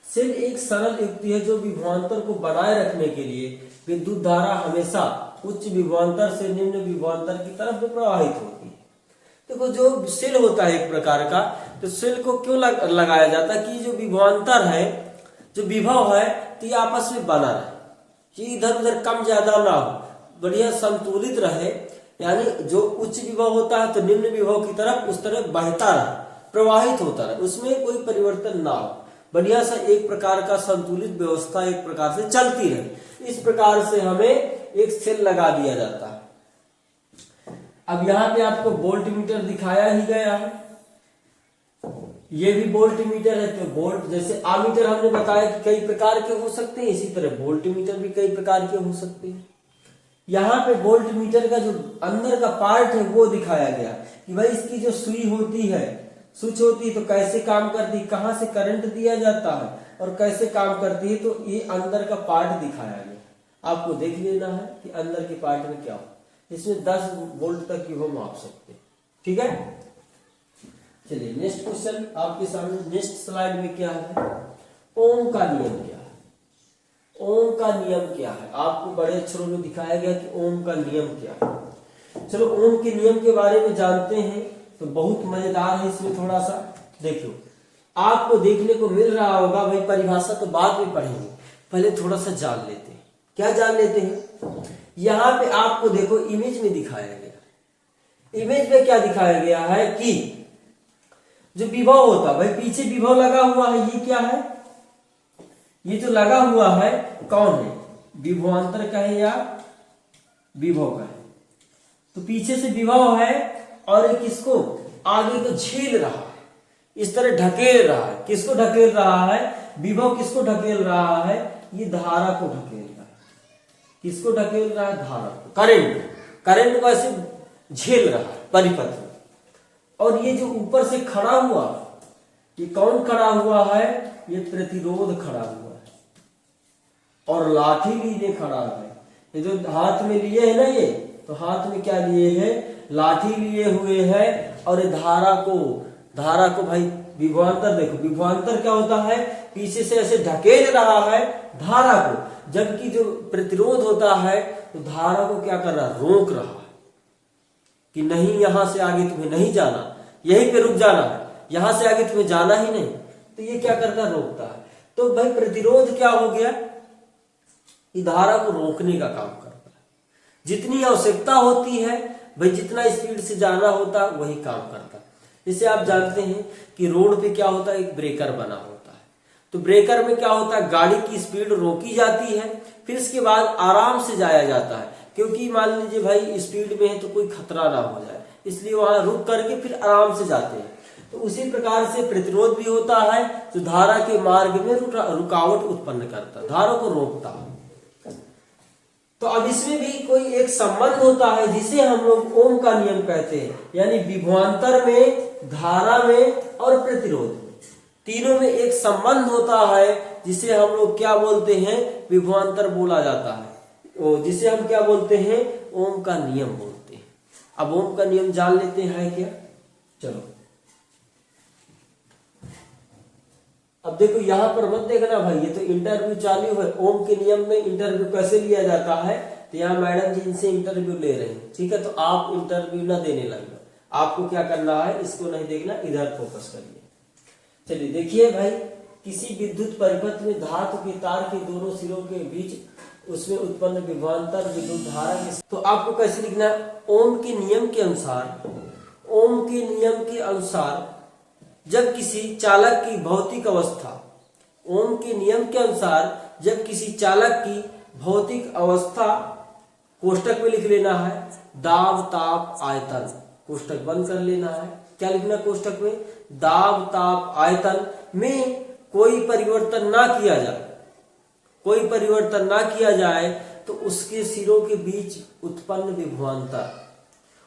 सेल एक सरल युक्ति है जो विभवांतर को बनाए रखने के लिए विद्युत धारा हमेशा उच्च विभवांतर से निम्न विभवांतर की तरफ प्रवाहित होती है। देखो जो सेल होता है एक प्रकार का, तो सेल को क्यों लगाया जाता है कि जो विभवांतर है, जो विभव है, तो ये आपस में बना रहे, ये इधर उधर कम ज्यादा ना हो, बढ़िया संतुलित रहे। यानी जो उच्च विभव होता है तो निम्न विभव की तरफ उस तरफ बहता रहे, प्रवाहित होता रहे, उसमें कोई परिवर्तन ना हो, बढ़िया सा एक प्रकार का संतुलित व्यवस्था एक प्रकार से चलती रहे। इस प्रकार से हमें एक सेल लगा दिया जाता है। अब यहाँ पे आपको वोल्ट मीटर दिखाया ही गया है, ये भी वोल्ट मीटर है। तो वोल्ट जैसे आमीटर हमने बताया कि कई प्रकार के हो सकते हैं, इसी तरह वोल्ट मीटर भी कई प्रकार के हो सकते हैं। यहाँ पे वोल्ट मीटर का जो अंदर का पार्ट है वो दिखाया गया कि भाई इसकी जो सुई होती है, स्विच होती है, तो कैसे काम करती है, कहाँ से करंट दिया जाता है और कैसे काम करती है। तो ये अंदर का पार्ट दिखाया गया, आपको देख लेना है कि अंदर के पार्ट में क्या हो। इसमें 10 वोल्ट तक की वो माप सकते हैं। ठीक है, चलिए नेक्स्ट क्वेश्चन आपके सामने। नेक्स्ट स्लाइड में क्या है, ओम का नियम क्या है। ओम का नियम क्या है, आपको बड़े अक्षरों में दिखाया गया कि ओम का नियम क्या है। चलो ओम के नियम के बारे में जानते हैं, तो बहुत मजेदार है। इसमें थोड़ा सा देखो, आपको देखने को मिल रहा होगा, भाई परिभाषा तो बाद में पढ़ेंगे, पहले थोड़ा सा जान लेते हैं। क्या जान लेते हैं, यहाँ पे आपको देखो इमेज में दिखाया गया। इमेज में क्या दिखाया गया है कि जो विभव होता है, भाई पीछे विभव लगा हुआ है, ये क्या है, ये जो लगा हुआ है कौन है, विभवांतर का है या विभव का है। तो पीछे से विभव है और ये किसको आगे को झेल रहा है, इस तरह ढकेल रहा है। किसको ढकेल रहा है, विभव किसको ढकेल रहा है, ये धारा को ढकेल रहा है। किसको ढकेल रहा है, धारा को, करंट को ऐसे झेल रहा है परिपथ में। और ये जो ऊपर से खड़ा हुआ, ये कौन खड़ा हुआ है, ये प्रतिरोध खड़ा हुआ है। और लाठी लिए खड़ा है। ये जो हाथ में लिए है ना, ये तो हाथ में क्या लिए है, लाठी लिए हुए है। और ये धारा को भाई विभवांतर देखो, विभवांतर क्या होता है, पीछे से ऐसे ढकेल रहा है धारा को, जबकि जो प्रतिरोध होता है तो धारा को क्या कर रहा है, रोक रहा है कि नहीं यहां से आगे तुम्हें नहीं जाना, यहीं पे रुक जाना है, यहां से आगे तुम्हें जाना ही नहीं। तो ये क्या करता है, रोकता है। तो भाई प्रतिरोध क्या हो गया, ये धारा को रोकने का काम करता है। जितनी आवश्यकता होती है भाई, जितना स्पीड से जाना होता है वही काम करता है। जैसे आप जानते हैं कि रोड पे क्या होता है, एक ब्रेकर बना होता है। तो ब्रेकर में क्या होता है, गाड़ी की स्पीड रोकी जाती है, फिर इसके बाद आराम से जाया जाता है, क्योंकि मान लीजिए भाई स्पीड में है तो कोई खतरा ना हो जाए, इसलिए वहां रुक करके फिर आराम से जाते हैं। तो उसी प्रकार से प्रतिरोध भी होता है जो धारा के मार्ग में रुकावट उत्पन्न करता है, धारा को रोकता है। तो अब इसमें भी कोई एक संबंध होता है जिसे हम लोग ओम का नियम कहते हैं, यानी विभवांतर में, धारा में और प्रतिरोध में, तीनों में एक संबंध होता है जिसे हम लोग क्या बोलते हैं, विभवांतर बोला जाता है, जिसे हम क्या बोलते हैं, ओम का नियम बोलते हैं। अब ओम का नियम जान लेते हैं क्या, चलो। अब देखो यहां पर मत देखना भाई, ये तो इंटरव्यू चालू है। ओम के नियम में इंटरव्यू कैसे लिया जाता है, तो यहाँ मैडम जी इनसे इंटरव्यू ले रहे हैं, ठीक है। तो आप इंटरव्यू ना देने लगना, आपको क्या करना है, इसको नहीं देखना, इधर फोकस करिए। चलिए देखिए भाई, किसी विद्युत परिपथ में धातु के तार के दोनों सिरों के बीच उसमें उत्पन्न विभवांतर विद्युत धारा के, तो आपको कैसे लिखना है, ओम के नियम के अनुसार, ओम के नियम के अनुसार जब किसी चालक की भौतिक अवस्था, ओम के नियम के अनुसार जब किसी चालक की भौतिक अवस्था, कोष्टक में लिख लेना है, दाब ताप आयतन, कोष्टक बंद कर लेना है, क्या लिखना कोष्टक में, दाब ताप आयतन में कोई परिवर्तन ना किया जाए, कोई परिवर्तन ना किया जाए, तो उसके सिरों के बीच उत्पन्न विभवांतर,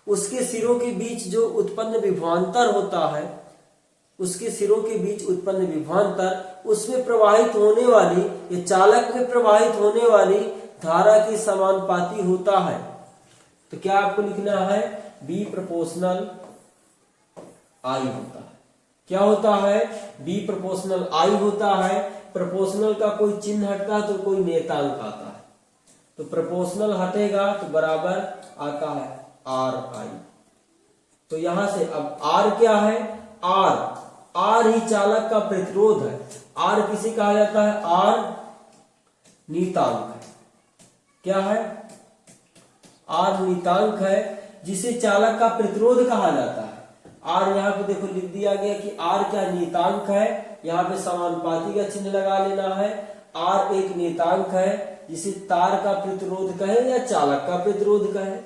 उसके सिरों के बीच जो उत्पन्न विभवांतर होता है, उसके सिरों के बीच उत्पन्न विभवांतर, उसमें प्रवाहित होने वाली, ये चालक में प्रवाहित होने वाली धारा के समानुपाती होता है। तो क्या आपको लिखना है, बी प्रोपोर्शनल आई होता है। क्या होता है, बी प्रोपोर्शनल आई होता है। प्रोपोर्शनल का कोई चिन्ह हटता है तो कोई नेतांक आता है, तो प्रोपोर्शनल हटेगा तो बराबर आता है आर आई। तो यहां से अब आर क्या है, आर ही चालक का प्रतिरोध है। आर किसे कहा जाता है, आर नीतांक है। क्या है, आर नीतांक है, जिसे चालक का प्रतिरोध कहा जाता है। आर यहाँ पे देखो लिख दिया गया कि आर क्या नीतांक है, यहाँ पे समानुपाती का चिन्ह लगा लेना है। आर एक नीतांक है जिसे तार का प्रतिरोध कहे या चालक का प्रतिरोध कहे,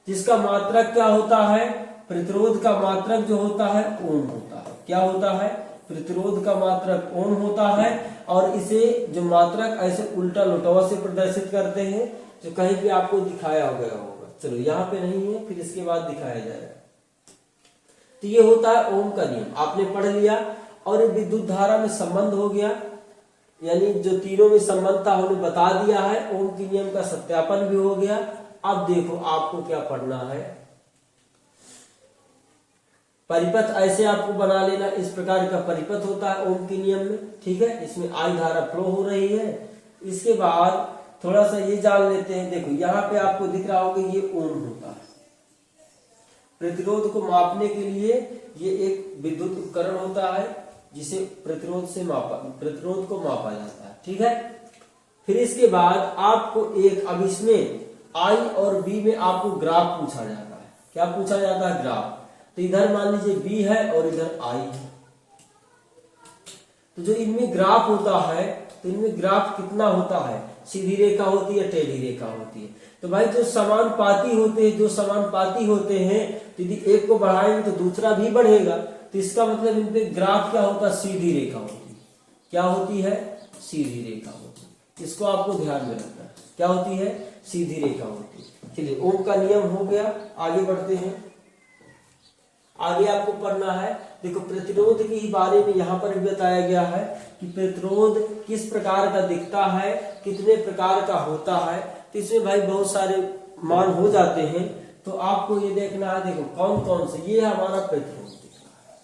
जिसका मात्रक क्या होता है, प्रतिरोध का मात्रक जो होता है ओम होता है। क्या होता है, प्रतिरोध का मात्रक ओम होता है। और इसे जो मात्रक ऐसे उल्टा लुटवा से प्रदर्शित करते हैं, जो कहीं भी आपको दिखाया गया होगा, चलो यहाँ पे नहीं है, फिर इसके बाद दिखाया जाएगा। तो ये होता है ओम का नियम, आपने पढ़ लिया। और विद्युत धारा में संबंध हो गया, यानी जो तीनों में संबंध था उन्हें बता दिया है, ओम के नियम का सत्यापन भी हो गया। अब देखो आपको क्या पढ़ना है, परिपथ ऐसे आपको बना लेना, इस प्रकार का परिपथ होता है ओम के नियम में, ठीक है। इसमें आई धारा फ्लो हो रही है। इसके बाद थोड़ा सा ये जान लेते हैं, देखो यहाँ पे आपको दिख रहा होगा ये ओम होता है। प्रतिरोध को मापने के लिए ये एक विद्युत उपकरण होता है जिसे प्रतिरोध को मापा जाता है, ठीक है। फिर इसके बाद आपको एक, अब इसमें आई और बी में आपको ग्राफ पूछा जाता है। क्या पूछा जाता है, ग्राफ। तो इधर मान लीजिए बी है और इधर आई है, तो जो इनमें ग्राफ होता है, तो इनमें ग्राफ कितना होता है, सीधी रेखा होती है, टेढ़ी रेखा होती है। तो भाई जो समानुपाती होते हैं, तो यदि एक को बढ़ाएंगे तो दूसरा भी बढ़ेगा, तो इसका मतलब इनपे ग्राफ क्या होता है, सीधी रेखा होती है। क्या होती है, सीधी रेखा होती है। इसको आपको ध्यान में रखना है, क्या होती है, सीधी रेखा होती है। चलिए ओम का नियम हो गया, आगे बढ़ते हैं। आगे आपको पढ़ना है, देखो प्रतिरोध के बारे में यहाँ पर भी बताया गया है कि प्रतिरोध किस प्रकार का दिखता है, कितने प्रकार का होता है। तो इसमें भाई बहुत सारे मान हो जाते हैं। तो आपको ये देखना है, देखो कौन कौन से, ये हमारा प्रतिरोध दिख रहा है,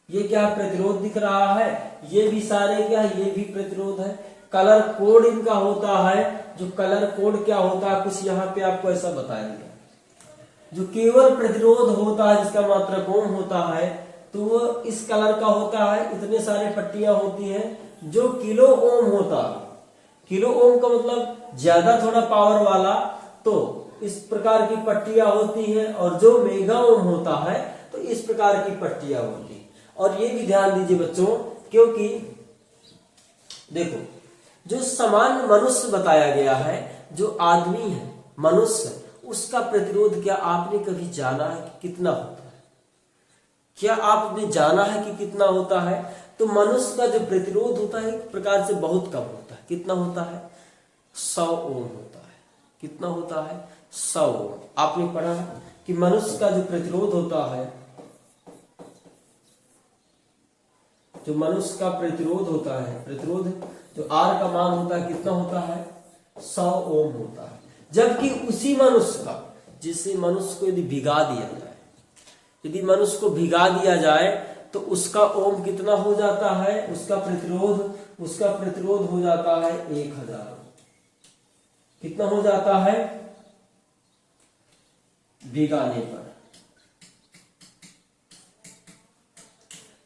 ये क्या प्रतिरोध दिख रहा है, ये भी सारे क्या है, ये भी प्रतिरोध है। कलर कोड इनका होता है, जो कलर कोड क्या होता है कुछ यहाँ पे आपको ऐसा बताएंगे। जो केवल प्रतिरोध होता है जिसका मात्रक ओम होता है, तो वो इस कलर का होता है, इतने सारे पट्टियां होती हैं। जो किलो ओम होता है, किलो ओम का मतलब ज्यादा थोड़ा पावर वाला, तो इस प्रकार की पट्टियां होती हैं। और जो मेगा ओम होता है तो इस प्रकार की पट्टियां होती हैं। और ये भी ध्यान दीजिए बच्चों, क्योंकि देखो जो सामान्य मनुष्य बताया गया है, जो आदमी है मनुष्य, उसका प्रतिरोध क्या आपने कभी जाना है कि कितना होता है? क्या आपने जाना है कि कितना होता है? तो मनुष्य का जो प्रतिरोध होता है एक प्रकार से बहुत कम होता है। कितना होता है? 100 ओम होता है। कितना होता है? 100 ओम। आपने पढ़ा है कि मनुष्य का जो प्रतिरोध होता है, जो मनुष्य का प्रतिरोध होता है, प्रतिरोध जो आर का मान होता है कितना होता है? 100 ओम होता है। जबकि उसी मनुष्य का, जिसे मनुष्य को यदि भिगा दिया जाए, यदि मनुष्य को भिगा दिया जाए तो उसका ओम कितना हो जाता है? उसका प्रतिरोध हो जाता है 1000। कितना हो जाता है भिगाने पर?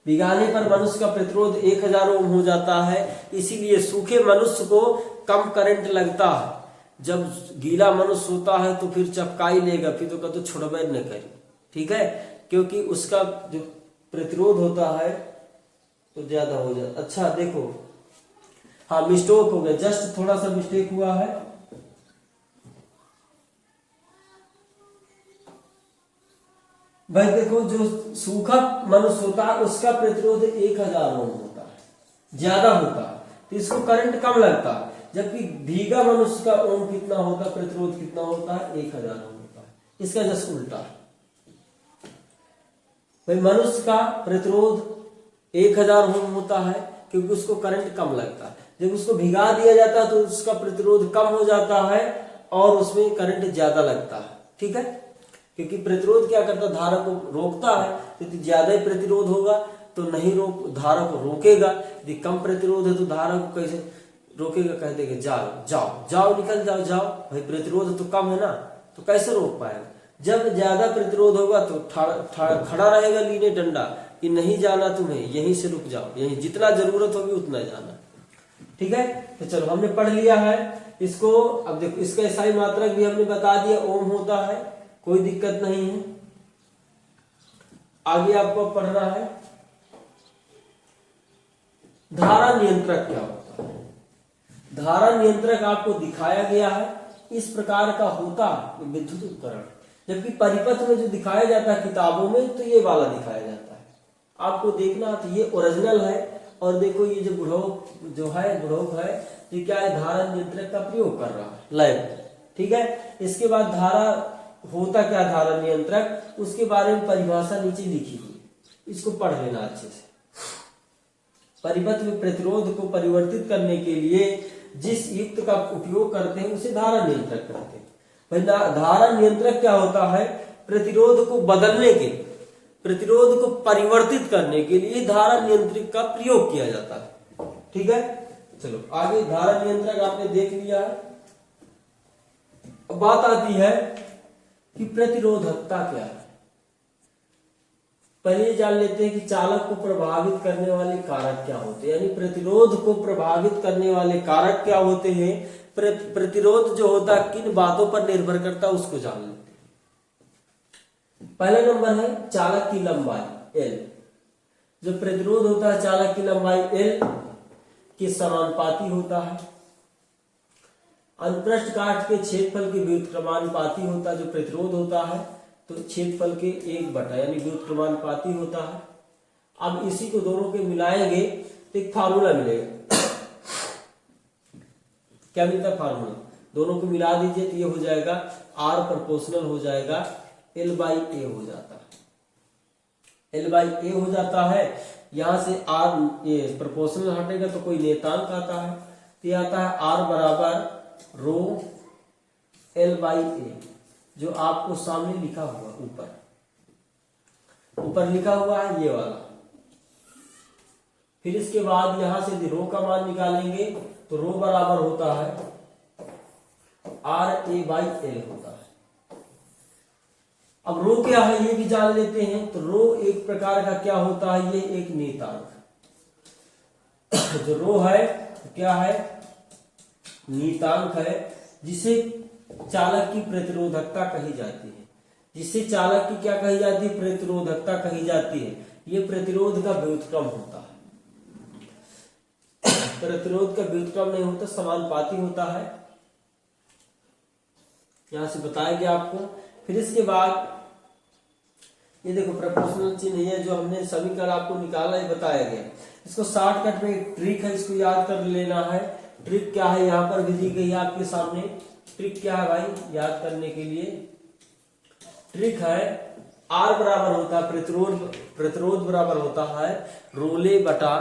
भिगाने पर मनुष्य का प्रतिरोध 1000 ओम हो जाता है। इसीलिए सूखे मनुष्य को कम करंट लगता है। जब गीला मनुष्य होता है तो फिर चपकाई लेगा, फिर तो कहते छोड़बे न करी, ठीक है, क्योंकि उसका जो प्रतिरोध होता है तो ज्यादा हो जाता। अच्छा देखो, हाँ मिस्टेक हो गया, जस्ट थोड़ा सा मिस्टेक हुआ है। भाई देखो, जो सूखा मनुष्य होता है उसका प्रतिरोध 1000 ओम होता है, ज्यादा होता है, तो इसको करंट कम लगता है। जबकि भीगा मनुष्य का ओम कितना होता है, प्रतिरोध कितना होता है? 1000 ओम होता है। इसका जस्ट उल्टा है। भाई मनुष्य का प्रतिरोध 1000 ओम होता है क्योंकि उसको करंट कम लगता है। जब उसको भिगा दिया जाता है तो उसका प्रतिरोध कम हो जाता है और उसमें करंट ज्यादा लगता है, ठीक है, क्योंकि प्रतिरोध क्या करता है? धारा को रोकता है। यदि ज्यादा ही प्रतिरोध होगा तो नहीं रोक, धारा को रोकेगा। यदि कम प्रतिरोध है तो धारा को कैसे रोकेगा? कह देगा जाओ जाओ जाओ, निकल जाओ जाओ। भाई प्रतिरोध तो कम है ना, तो कैसे रोक पाएगा? जब ज्यादा प्रतिरोध होगा तो खड़ा रहेगा लीने डंडा कि नहीं जाना तुम्हें, यहीं से रुक जाओ, यहीं जितना जरूरत होगी उतना जाना, ठीक है। तो चलो हमने पढ़ लिया है इसको। अब देखो इसका इसाई मात्रक भी हमने बता दिया, ओम होता है, कोई दिक्कत नहीं है। आगे आपको पढ़ना है धारा नियंत्रक क्या होता है। धारा नियंत्रक आपको दिखाया गया है, इस प्रकार का होता है विद्युत उपकरण। जबकि परिपथ में जो दिखाया जाता है किताबों में, तो ये वाला दिखाया जाता है। आपको देखना तो ये ओरिजिनल है। और देखो ये जो बुढ़ोक है, ये क्या है? धारा नियंत्रक का प्रयोग कर रहा है लाइव, ठीक है। इसके बाद धारा होता क्या, धारा नियंत्रक, उसके बारे में परिभाषा नीचे लिखी हुई, इसको पढ़ लेना अच्छे से। परिपथ में प्रतिरोध को परिवर्तित करने के लिए जिस युक्त का उपयोग करते हैं उसे धारा नियंत्रक कहते हैं। भाई धारा नियंत्रक क्या होता है? प्रतिरोध को बदलने के, प्रतिरोध को परिवर्तित करने के लिए धारा नियंत्रक का प्रयोग किया जाता है, ठीक है। चलो आगे, धारा नियंत्रक आपने देख लिया है। अब बात आती है कि प्रतिरोधकता क्या है। पहले जान लेते हैं कि चालक को प्रभावित करने वाले कारक क्या होते हैं, यानी प्रतिरोध को प्रभावित करने वाले कारक क्या होते हैं। प्रतिरोध जो होता है किन बातों पर निर्भर करता है उसको जान लेते हैं। पहला नंबर है चालक की लंबाई L। जो प्रतिरोध होता है चालक की लंबाई L के समानुपाती होता है। अनुप्रस्थ काट के क्षेत्रफल के व्युत्क्रमानुपाती होता है। जो प्रतिरोध होता है तो क्षेत्रफल के 1/, यानी व्युत्क्रमानुपाती होता है। अब इसी को दोनों के मिलाएंगे तो एक फार्मूला मिलेगा। क्या मिलता है? फार्मूला। दोनों को मिला दीजिए तो ये हो जाएगा R प्रोपोर्शनल हो जाएगा L/A हो जाता है। L/A हो जाता है। यहां से आर ये प्रोपोर्शनल हटेगा तो कोई नेतांक आता है, तो ये आता है आर बराबर रो एल बाई ए, जो आपको सामने लिखा हुआ ऊपर लिखा हुआ है ये वाला। फिर इसके बाद यहां से रो का मान निकालेंगे तो रो बराबर होता है आर ए बाई एल होता है। अब रो क्या है ये भी जान लेते हैं। तो रो एक प्रकार का क्या होता है, ये एक नियतांक जो रो है तो क्या है, नियतांक है, जिसे चालक की प्रतिरोधकता कही जाती है। जिससे चालक की क्या कही जाती है, प्रतिरोधकता कही जाती है। ये प्रतिरोध का व्युत्क्रम होता है। प्रतिरोध का व्युत्क्रम नहीं होता, समानुपाती होता है, यहां से बताया गया आपको। फिर इसके बाद ये देखो प्रोपोर्शनल चिन्ह है जो हमने समीकरण आपको निकाला है, बताया गया। इसको शॉर्टकट में एक ट्रिक है, इसको याद कर लेना है। ट्रिक क्या है, यहाँ पर भी दी गई है आपके सामने। ट्रिक क्या है भाई याद करने के लिए, ट्रिक है आर बराबर होता है प्रतिरोध बराबर होता है रोले बटा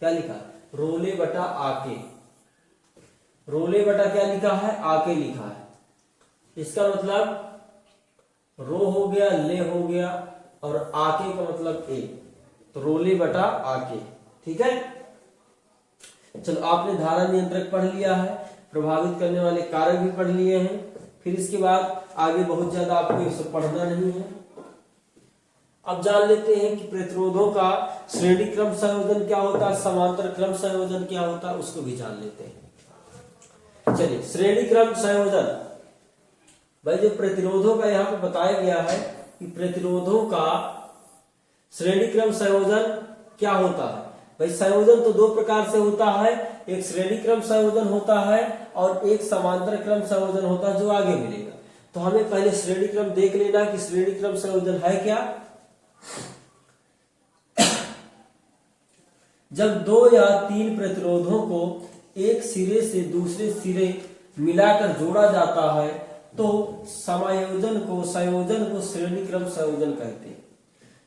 क्या लिखा है, रोले बटा आके। रोले बटा क्या लिखा है, आके लिखा है। इसका मतलब रो हो गया, ले हो गया, और आके का मतलब ए, तो रोले बटा आके। ठीक है, चलो आपने धारा नियंत्रक पढ़ लिया है, प्रभावित करने वाले कारक भी पढ़ लिए हैं। फिर इसके बाद आगे बहुत ज्यादा आपको ये सब पढ़ना नहीं है। अब जान लेते हैं कि प्रतिरोधों का श्रेणी क्रम संयोजन क्या होता है, समांतर क्रम संयोजन क्या होता है, उसको भी जान लेते हैं। चलिए श्रेणी क्रम संयोजन, भाई जो प्रतिरोधों का यहाँ पे बताया गया है कि प्रतिरोधों का श्रेणी क्रम संयोजन क्या होता है। भाई संयोजन तो दो प्रकार से होता है, एक श्रेणी क्रम संयोजन होता है और एक समांतर क्रम संयोजन होता है जो आगे मिलेगा। तो हमें पहले श्रेणी क्रम देख लेना कि श्रेणी क्रम संयोजन है क्या। जब दो या तीन प्रतिरोधों को एक सिरे से दूसरे सिरे मिलाकर जोड़ा जाता है तो संयोजन को श्रेणी क्रम संयोजन कहते हैं।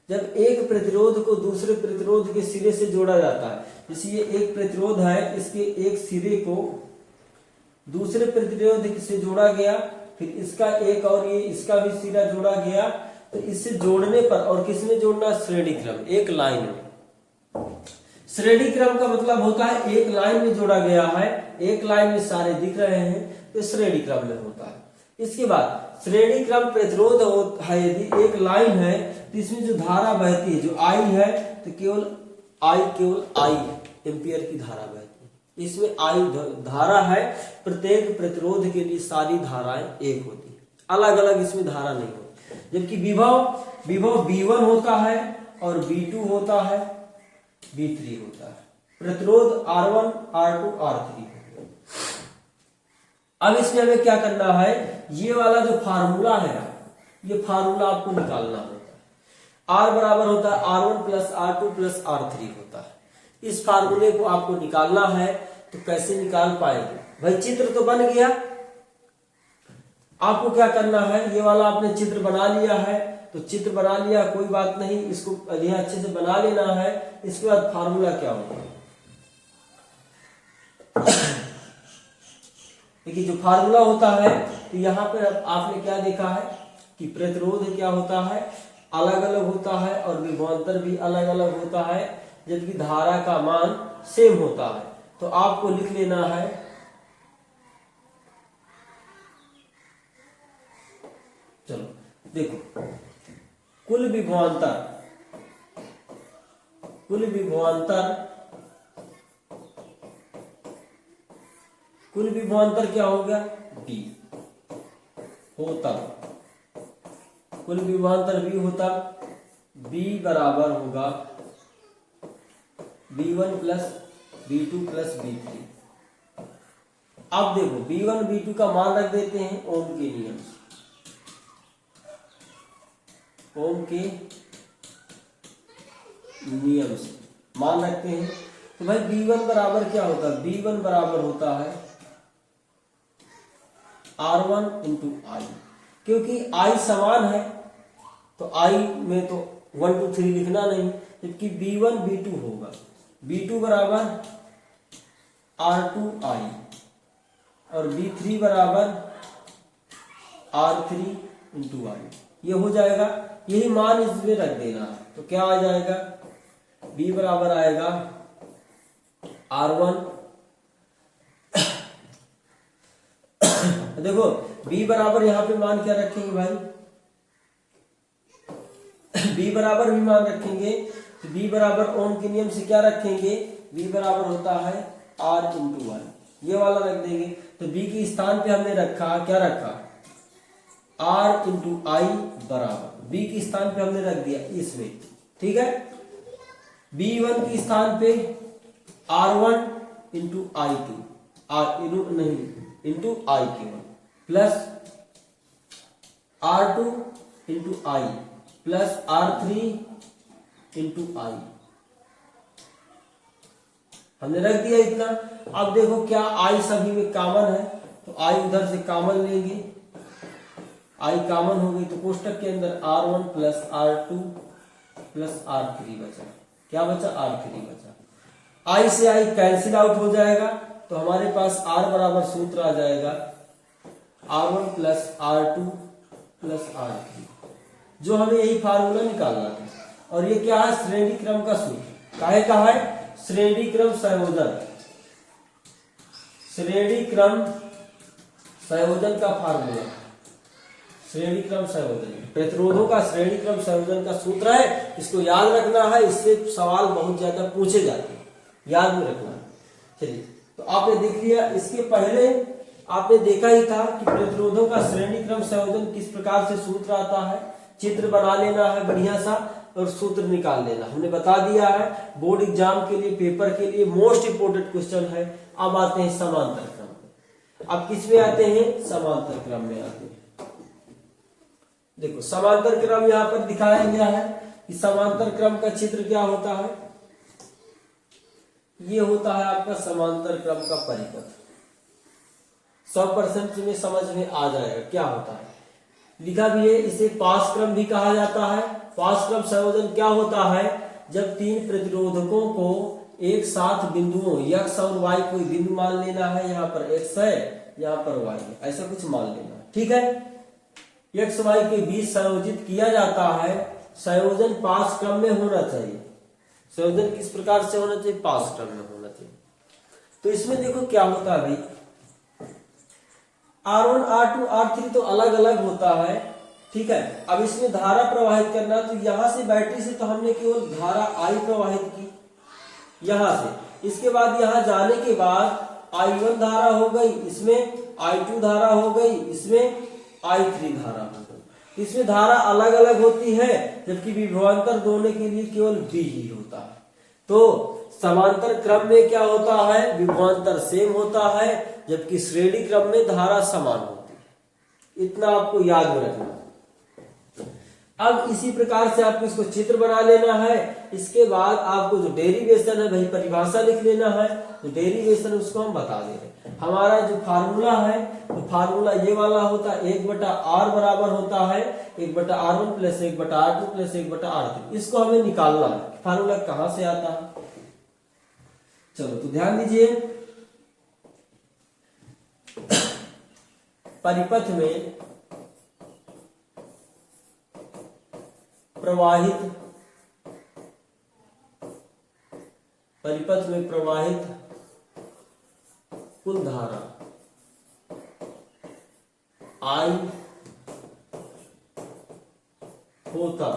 जब एक प्रतिरोध को दूसरे प्रतिरोध के सिरे से जोड़ा जाता है, जैसे ये एक प्रतिरोध है, इसके एक सिरे को दूसरे प्रतिरोध से जोड़ा गया, फिर इसका एक और ये इसका भी सिरा जोड़ा गया, तो इससे जोड़ने पर, और किसमें जोड़ना, श्रेणी क्रम, एक लाइन में। श्रेणी क्रम का मतलब होता है एक लाइन में जोड़ा गया है, एक लाइन में सारे दिख रहे हैं, तो श्रेणी क्रम में होता है। इसके बाद श्रेणी क्रम प्रतिरोध है, यदि एक लाइन है तो इसमें जो धारा बहती है, जो आई है, तो केवल आई एम्पियर की धारा बहती है। इसमें आई धारा है, प्रत्येक प्रतिरोध के लिए सारी धाराएं एक होती है, अलग अलग इसमें धारा नहीं होती। जबकि विभव V1 होता है और V2 होता है, V3 होता है। प्रतिरोध R1, R2, R3। अब इसमें हमें क्या करना है, ये वाला जो फार्मूला है, ये फार्मूला आपको निकालना होता है। R बराबर होता है R1 plus R2 plus R3 होता है। इस फार्मूले को आपको निकालना है, तो कैसे निकाल पाएंगे भाई, चित्र तो बन गया। आपको क्या करना है, ये वाला आपने चित्र बना लिया है, तो चित्र बना लिया कोई बात नहीं, इसको अच्छे से बना लेना है। इसके बाद फार्मूला क्या होगा, देखिए जो फार्मूला होता है, तो यहाँ पे आपने क्या देखा है कि प्रतिरोध क्या होता है, अलग अलग होता है, और विभवांतर भी अलग अलग होता है, जबकि धारा का मान सेम होता है। तो आपको लिख लेना है चलो देखो, कुल विभवांतर क्या होगा, B होता, कुल विभवांतर B होता, B बराबर होगा B1 plus B2 plus B3। अब देखो B1 B2 का मान रख देते हैं ओम के नियम से, ओम के नियम से मान रखते हैं। तो भाई B1 बराबर क्या होता है, B1 बराबर होता है R1 इंटू आई, क्योंकि I समान है तो I में तो 1 2 3 लिखना नहीं, जबकि B1 B2 होगा। B2 बराबर R2I और B3 बराबर R3 इंटू I। ये हो जाएगा, यही मान इसमें रख देना है। तो क्या आ जाएगा, B बराबर आएगा R1 देखो B बराबर यहाँ पे मान क्या रखेंगे भाई, B बराबर भी मान रखेंगे तो B बराबर ओम के नियम से क्या रखेंगे, B बराबर होता है R इंटू I, ये वाला रख देंगे। तो B के स्थान पे हमने रखा, क्या रखा, R इंटू I बराबर B के स्थान पे हमने रख दिया इसमें, ठीक है। B1 के स्थान पे R1 into I2 into I1 plus R2 into I plus R3 into I, हमने रख दिया इतना। अब देखो क्या I सभी में कॉमन है, तो I उधर से कॉमन लेंगे, I कॉमन हो गई तो कोष्टक के अंदर R1 plus R2 plus R3 बचा। क्या बचा, R3 बचा। I से I कैंसिल आउट हो जाएगा तो हमारे पास R बराबर सूत्र आ जाएगा R1 plus R2 plus R3, जो हमें यही फार्मूला निकालना था। और ये क्या है, श्रेणी क्रम का सूत्र। काहे का है, श्रेणी क्रम संयोजन, श्रेणी क्रम संयोजन का फार्मूला, श्रेणी क्रम संयोजन, प्रतिरोधों का श्रेणी क्रम संयोजन का सूत्र है। इसको याद रखना है, इससे सवाल बहुत ज्यादा पूछे जाते हैं, याद में रखना है। चलिए, तो आपने देख लिया। इसके पहले आपने देखा ही था कि प्रतिरोधों का श्रेणी क्रम संयोजन किस प्रकार से सूत्र आता है। चित्र बना लेना है बढ़िया सा और सूत्र निकाल लेना, हमने बता दिया है। बोर्ड एग्जाम के लिए, पेपर के लिए मोस्ट इंपोर्टेंट क्वेश्चन है। अब आते हैं समांतर क्रम में। अब किस में आते हैं, समांतर क्रम में आते हैं। देखो समांतर क्रम यहाँ पर दिखाया गया है कि समांतर क्रम का चित्र क्या होता है। ये होता है आपका समांतर क्रम का परिपथ। 100% में समझ में आ जाएगा क्या होता है। लिखा भी है, इसे पास क्रम भी कहा जाता है। पास क्रम संयोजन क्या होता है, जब तीन प्रतिरोधकों को एक साथ बिंदुओं x और y कोई बिंदु मान लेना है। यहाँ पर x है, यहाँ पर y है, ऐसा कुछ मान लेना है, ठीक है। x y के बीच संयोजित किया जाता है। संयोजन पास क्रम में होना चाहिए। संयोजन किस प्रकार से होना चाहिए, पास क्रम में होना चाहिए। तो इसमें देखो क्या होता है भाई, R1 R2 R3 तो अलग अलग होता है, ठीक है। अब इसमें धारा प्रवाहित करना, तो यहां से बैटरी से तो हमने केवल धारा I प्रवाहित की यहां से। इसके बाद यहां जाने के बाद I1 धारा हो गई, इसमें I2 धारा हो गई, इसमें I3 धारा हो गई। इसमें धारा अलग अलग होती है, जबकि विभवांतर दोनों के लिए केवल B ही होता है। तो समांतर क्रम में क्या होता है, विभवांतर सेम होता है, जबकि श्रेणी क्रम में धारा समान होती है। इतना आपको याद में रखना। अब इसी प्रकार से आपको इसको चित्र बना लेना है। इसके बाद आपको जो डेरिवेशन है वही परिभाषा लिख लेना है। तो डेरिवेशन उसको हम बता दे रहे हैं। हमारा जो फार्मूला है, तो फार्मूला ये वाला होता है, 1/r बराबर होता है 1/r1 plus 1/r2 plus 1/r3। इसको हमें निकालना है, फार्मूला कहां से आता है। चलो तो ध्यान दीजिए, परिपथ में प्रवाहित कुल धारा I होता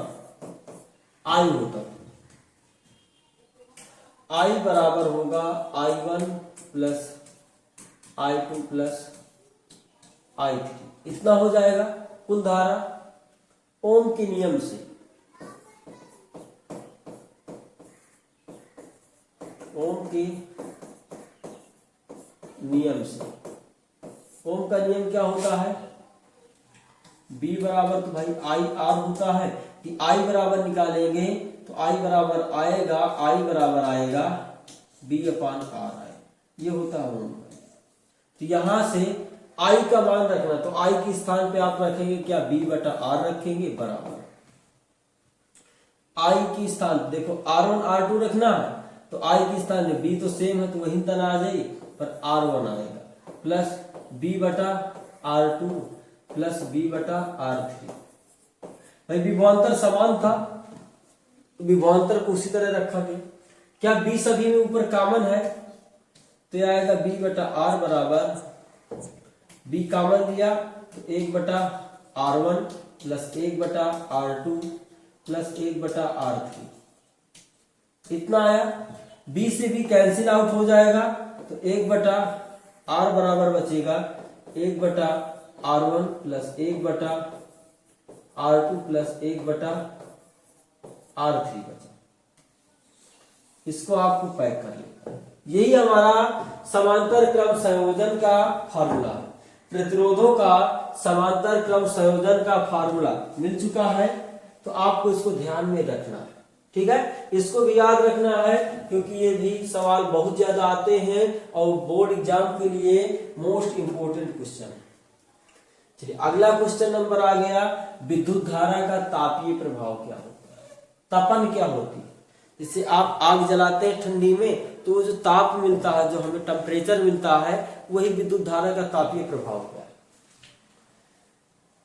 I बराबर होगा I1 plus I2 plus I3। इतना हो जाएगा कुल धारा ओम के नियम से। ओम के नियम से, ओम का नियम क्या होता है, B बराबर तो भाई I R होता है कि I बराबर निकालेंगे तो I बराबर आएगा, I बराबर आएगा B/R आए, ये होता है ओम। तो यहां से I का मान रखना, तो I के स्थान पे आप रखेंगे क्या, B/R रखेंगे बराबर। आई की स्थान देखो R1 R2 रखना है तो आई की स्थान में B तो सेम है तो वही तरह आ जाएगी, पर R1 आएगा प्लस B बटा R2 प्लस B बटा R3। भाई विभवांतर समान था, विभवांतर को उसी तरह रखा गया। क्या B सभी में ऊपर कॉमन है तो यह आएगा B बटा R बराबर B कॉमन लिया तो 1 बटा R1 प्लस 1 बटा R2 प्लस 1 बटा R3 इतना आया। B से B कैंसिल आउट हो जाएगा तो 1 बटा R बराबर बचेगा 1 बटा R1 प्लस 1 बटा R2 प्लस 1 बटा R3 बचा। इसको आपको पैक कर लेना। यही हमारा समांतर क्रम संयोजन का फार्मूला है। प्रतिरोधों का समांतर क्रम संयोजन का फार्मूला मिल चुका है, तो आपको इसको ध्यान में रखना है। ठीक है, इसको भी याद रखना है क्योंकि ये भी सवाल बहुत ज्यादा आते हैं और बोर्ड एग्जाम के लिए मोस्ट इंपोर्टेंट क्वेश्चन है। चलिए अगला क्वेश्चन नंबर आ गया, विद्युत धारा का तापीय प्रभाव क्या होता है, तपन क्या होती है। जैसे आप आग जलाते हैं ठंडी में तो जो ताप मिलता है, जो हमें टेम्परेचर मिलता है, वही विद्युत धारा का तापीय प्रभाव क्या है।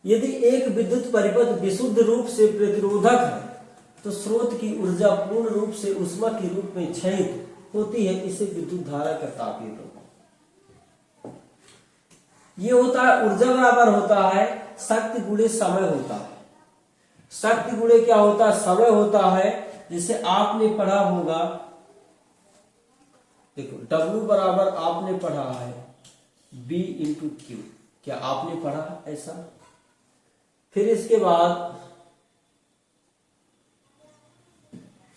यदि एक विद्युत परिपथ विशुद्ध रूप से प्रतिरोधक है तो स्रोत की ऊर्जा पूर्ण रूप से ऊष्मा के रूप में क्षयित होती है, इसे विद्युत धारा का तापीय प्रभाव। ये होता है ऊर्जा बराबर होता है शक्ति गुणे समय होता है। शक्ति गुणे क्या होता है, समय होता है। जैसे आपने पढ़ा होगा, देखो W बराबर आपने पढ़ा है B इंटू क्यू, क्या आपने पढ़ा ऐसा। फिर इसके बाद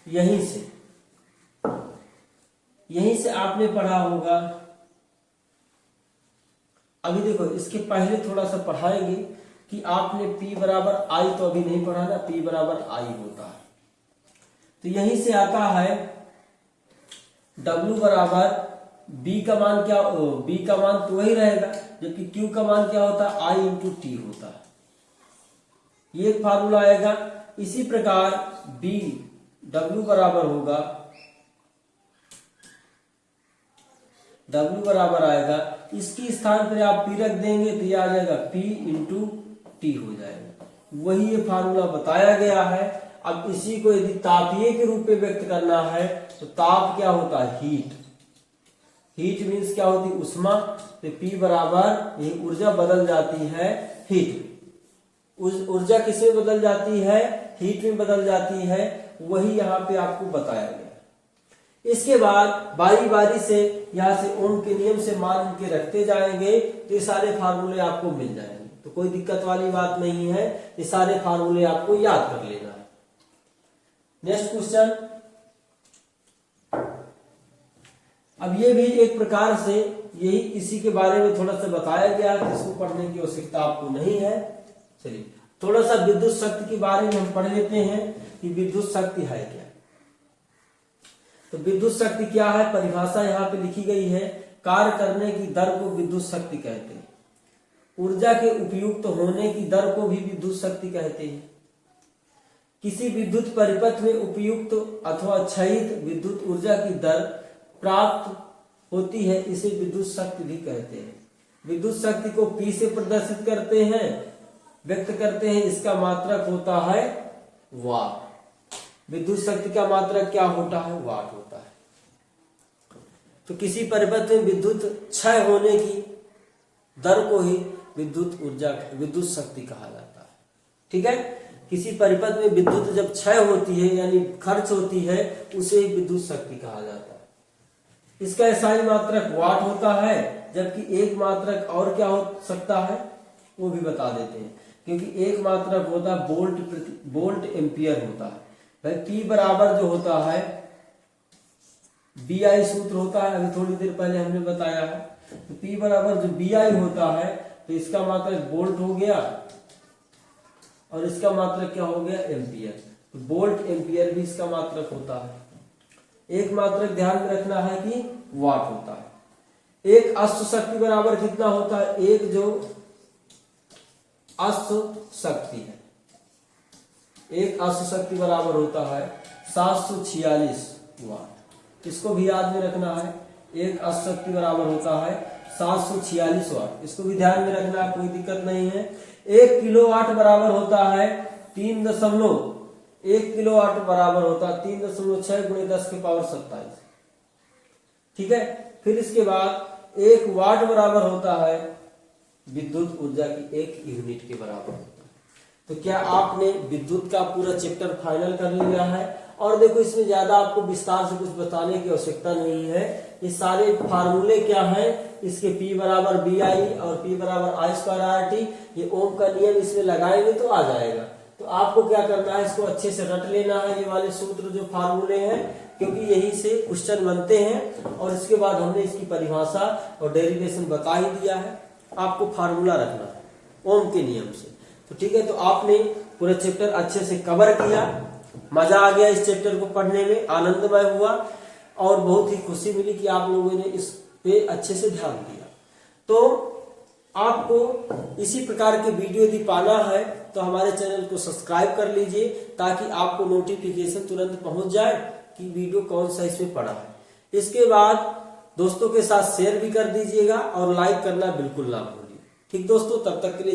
यहीं से आपने पढ़ा होगा, अभी देखो इसके पहले थोड़ा सा पढ़ाएंगे कि आपने P बराबर I तो अभी नहीं पढ़ा ना, P बराबर I होता है। तो यहीं से आता है W बराबर B का मान क्या, B का मान तो वही रहेगा, जबकि Q का मान क्या होता है, I इंटू T होता है। ये एक फार्मूला आएगा। इसी प्रकार W बराबर होगा, W बराबर आएगा, इसकी स्थान पर आप P रख देंगे तो ये आ जाएगा P इंटू T हो जाएगा। वही ये फार्मूला बताया गया है। अब इसी को यदि तापीय के रूप में व्यक्त करना है तो ताप क्या होता है, हीट। हीट मीन्स क्या होती है, उष्मा। तो P बराबर ये ऊर्जा बदल जाती है हीट। ऊर्जा किसमें बदल जाती है, हीट में बदल जाती है। वही यहाँ पे आपको बताया गया। इसके बाद बारी बारी से यहाँ से ओम के नियम से मान के रखते जाएंगे तो ये सारे फार्मूले आपको मिल जाएंगे। तो कोई दिक्कत वाली बात नहीं है, ये सारे फार्मूले आपको याद कर लेना है। नेक्स्ट क्वेश्चन, अब ये भी एक प्रकार से यही इसी के बारे में थोड़ा सा बताया गया, जिसको पढ़ने की आवश्यकता आपको नहीं है। चलिए थोड़ा सा विद्युत शक्ति के बारे में हम पढ़ लेते हैं कि विद्युत शक्ति है क्या। तो विद्युत शक्ति क्या है, परिभाषा यहाँ पे लिखी गई है। कार्य करने की दर को विद्युत शक्ति कहते हैं। ऊर्जा के उपयुक्त होने की दर को भी विद्युत शक्ति कहते हैं। किसी विद्युत परिपथ में उपयुक्त अथवा क्षयित विद्युत ऊर्जा की दर प्राप्त होती है, इसे विद्युत शक्ति भी कहते हैं। विद्युत शक्ति को P से प्रदर्शित करते हैं, व्यक्त करते हैं। इसका मात्रक होता है वाट। विद्युत शक्ति का मात्रक क्या होता है, वाट होता है। तो किसी परिपथ में विद्युत क्षय होने की दर को ही विद्युत ऊर्जा, विद्युत शक्ति कहा जाता है। ठीक है, किसी परिपथ में विद्युत जब क्षय होती है यानी खर्च होती है, उसे विद्युत शक्ति कहा जाता है। इसका एसआई मात्रक वाट होता है, जबकि एक मात्रक और क्या हो सकता है वो भी बता देते हैं, क्योंकि एक मात्रक होता है वोल्ट एम्पियर होता है। भाई P बराबर जो होता है BI सूत्र होता है, अभी थोड़ी देर पहले हमने बताया है। तो P बराबर जो BI होता है तो इसका मात्रक वोल्ट हो गया और इसका मात्रक क्या हो गया, एम्पियर। तो वोल्ट एम्पियर भी इसका मात्रक होता है। एक मात्रक ध्यान में रखना है कि वाट होता है। एक अश्व शक्ति बराबर कितना होता है, एक जो अश्व शक्ति है एक अश्व शक्ति बराबर होता है 746 वाट। इसको भी याद में रखना है, एक अश्व शक्ति बराबर होता है 746 वाट। इसको भी ध्यान में रखना है, कोई दिक्कत नहीं है। 1 किलोवाट बराबर होता है 1 किलोवाट बराबर होता है 3.6 × 10⁻27। ठीक है। फिर इसके बाद 1 वाट बराबर होता है विद्युत ऊर्जा की 1 यूनिट के बराबर होता है। तो क्या आपने विद्युत का पूरा चैप्टर फाइनल कर लिया है? और देखो, इसमें ज्यादा आपको विस्तार से कुछ बताने की आवश्यकता नहीं है। ये सारे फार्मूले क्या हैं, इसके P बराबर BI और P बराबर I²RT, ये ओम का नियम इसमें लगाएंगे तो आ जाएगा। तो आपको क्या करना है, इसको अच्छे से रट लेना है, ये वाले सूत्र जो फार्मूले हैं, क्योंकि यही से क्वेश्चन बनते हैं। और इसके बाद हमने इसकी परिभाषा और डेरिवेशन बता ही दिया है। आपको फार्मूला रखना है ओम के नियम से। तो ठीक है, तो आपने पूरा चैप्टर अच्छे से कवर किया, मजा आ गया इस चैप्टर को पढ़ने में, आनंदमय हुआ और बहुत ही खुशी मिली कि आप लोगों ने इस पे अच्छे से ध्यान दिया। तो आपको इसी प्रकार के वीडियो यदि पाना है तो हमारे चैनल को सब्सक्राइब कर लीजिए, ताकि आपको नोटिफिकेशन तुरंत पहुंच जाए कि वीडियो कौन सा इसमें पड़ा है। इसके बाद दोस्तों के साथ शेयर भी कर दीजिएगा और लाइक करना बिल्कुल ना भूलिए। ठीक दोस्तों, तब तक के लिए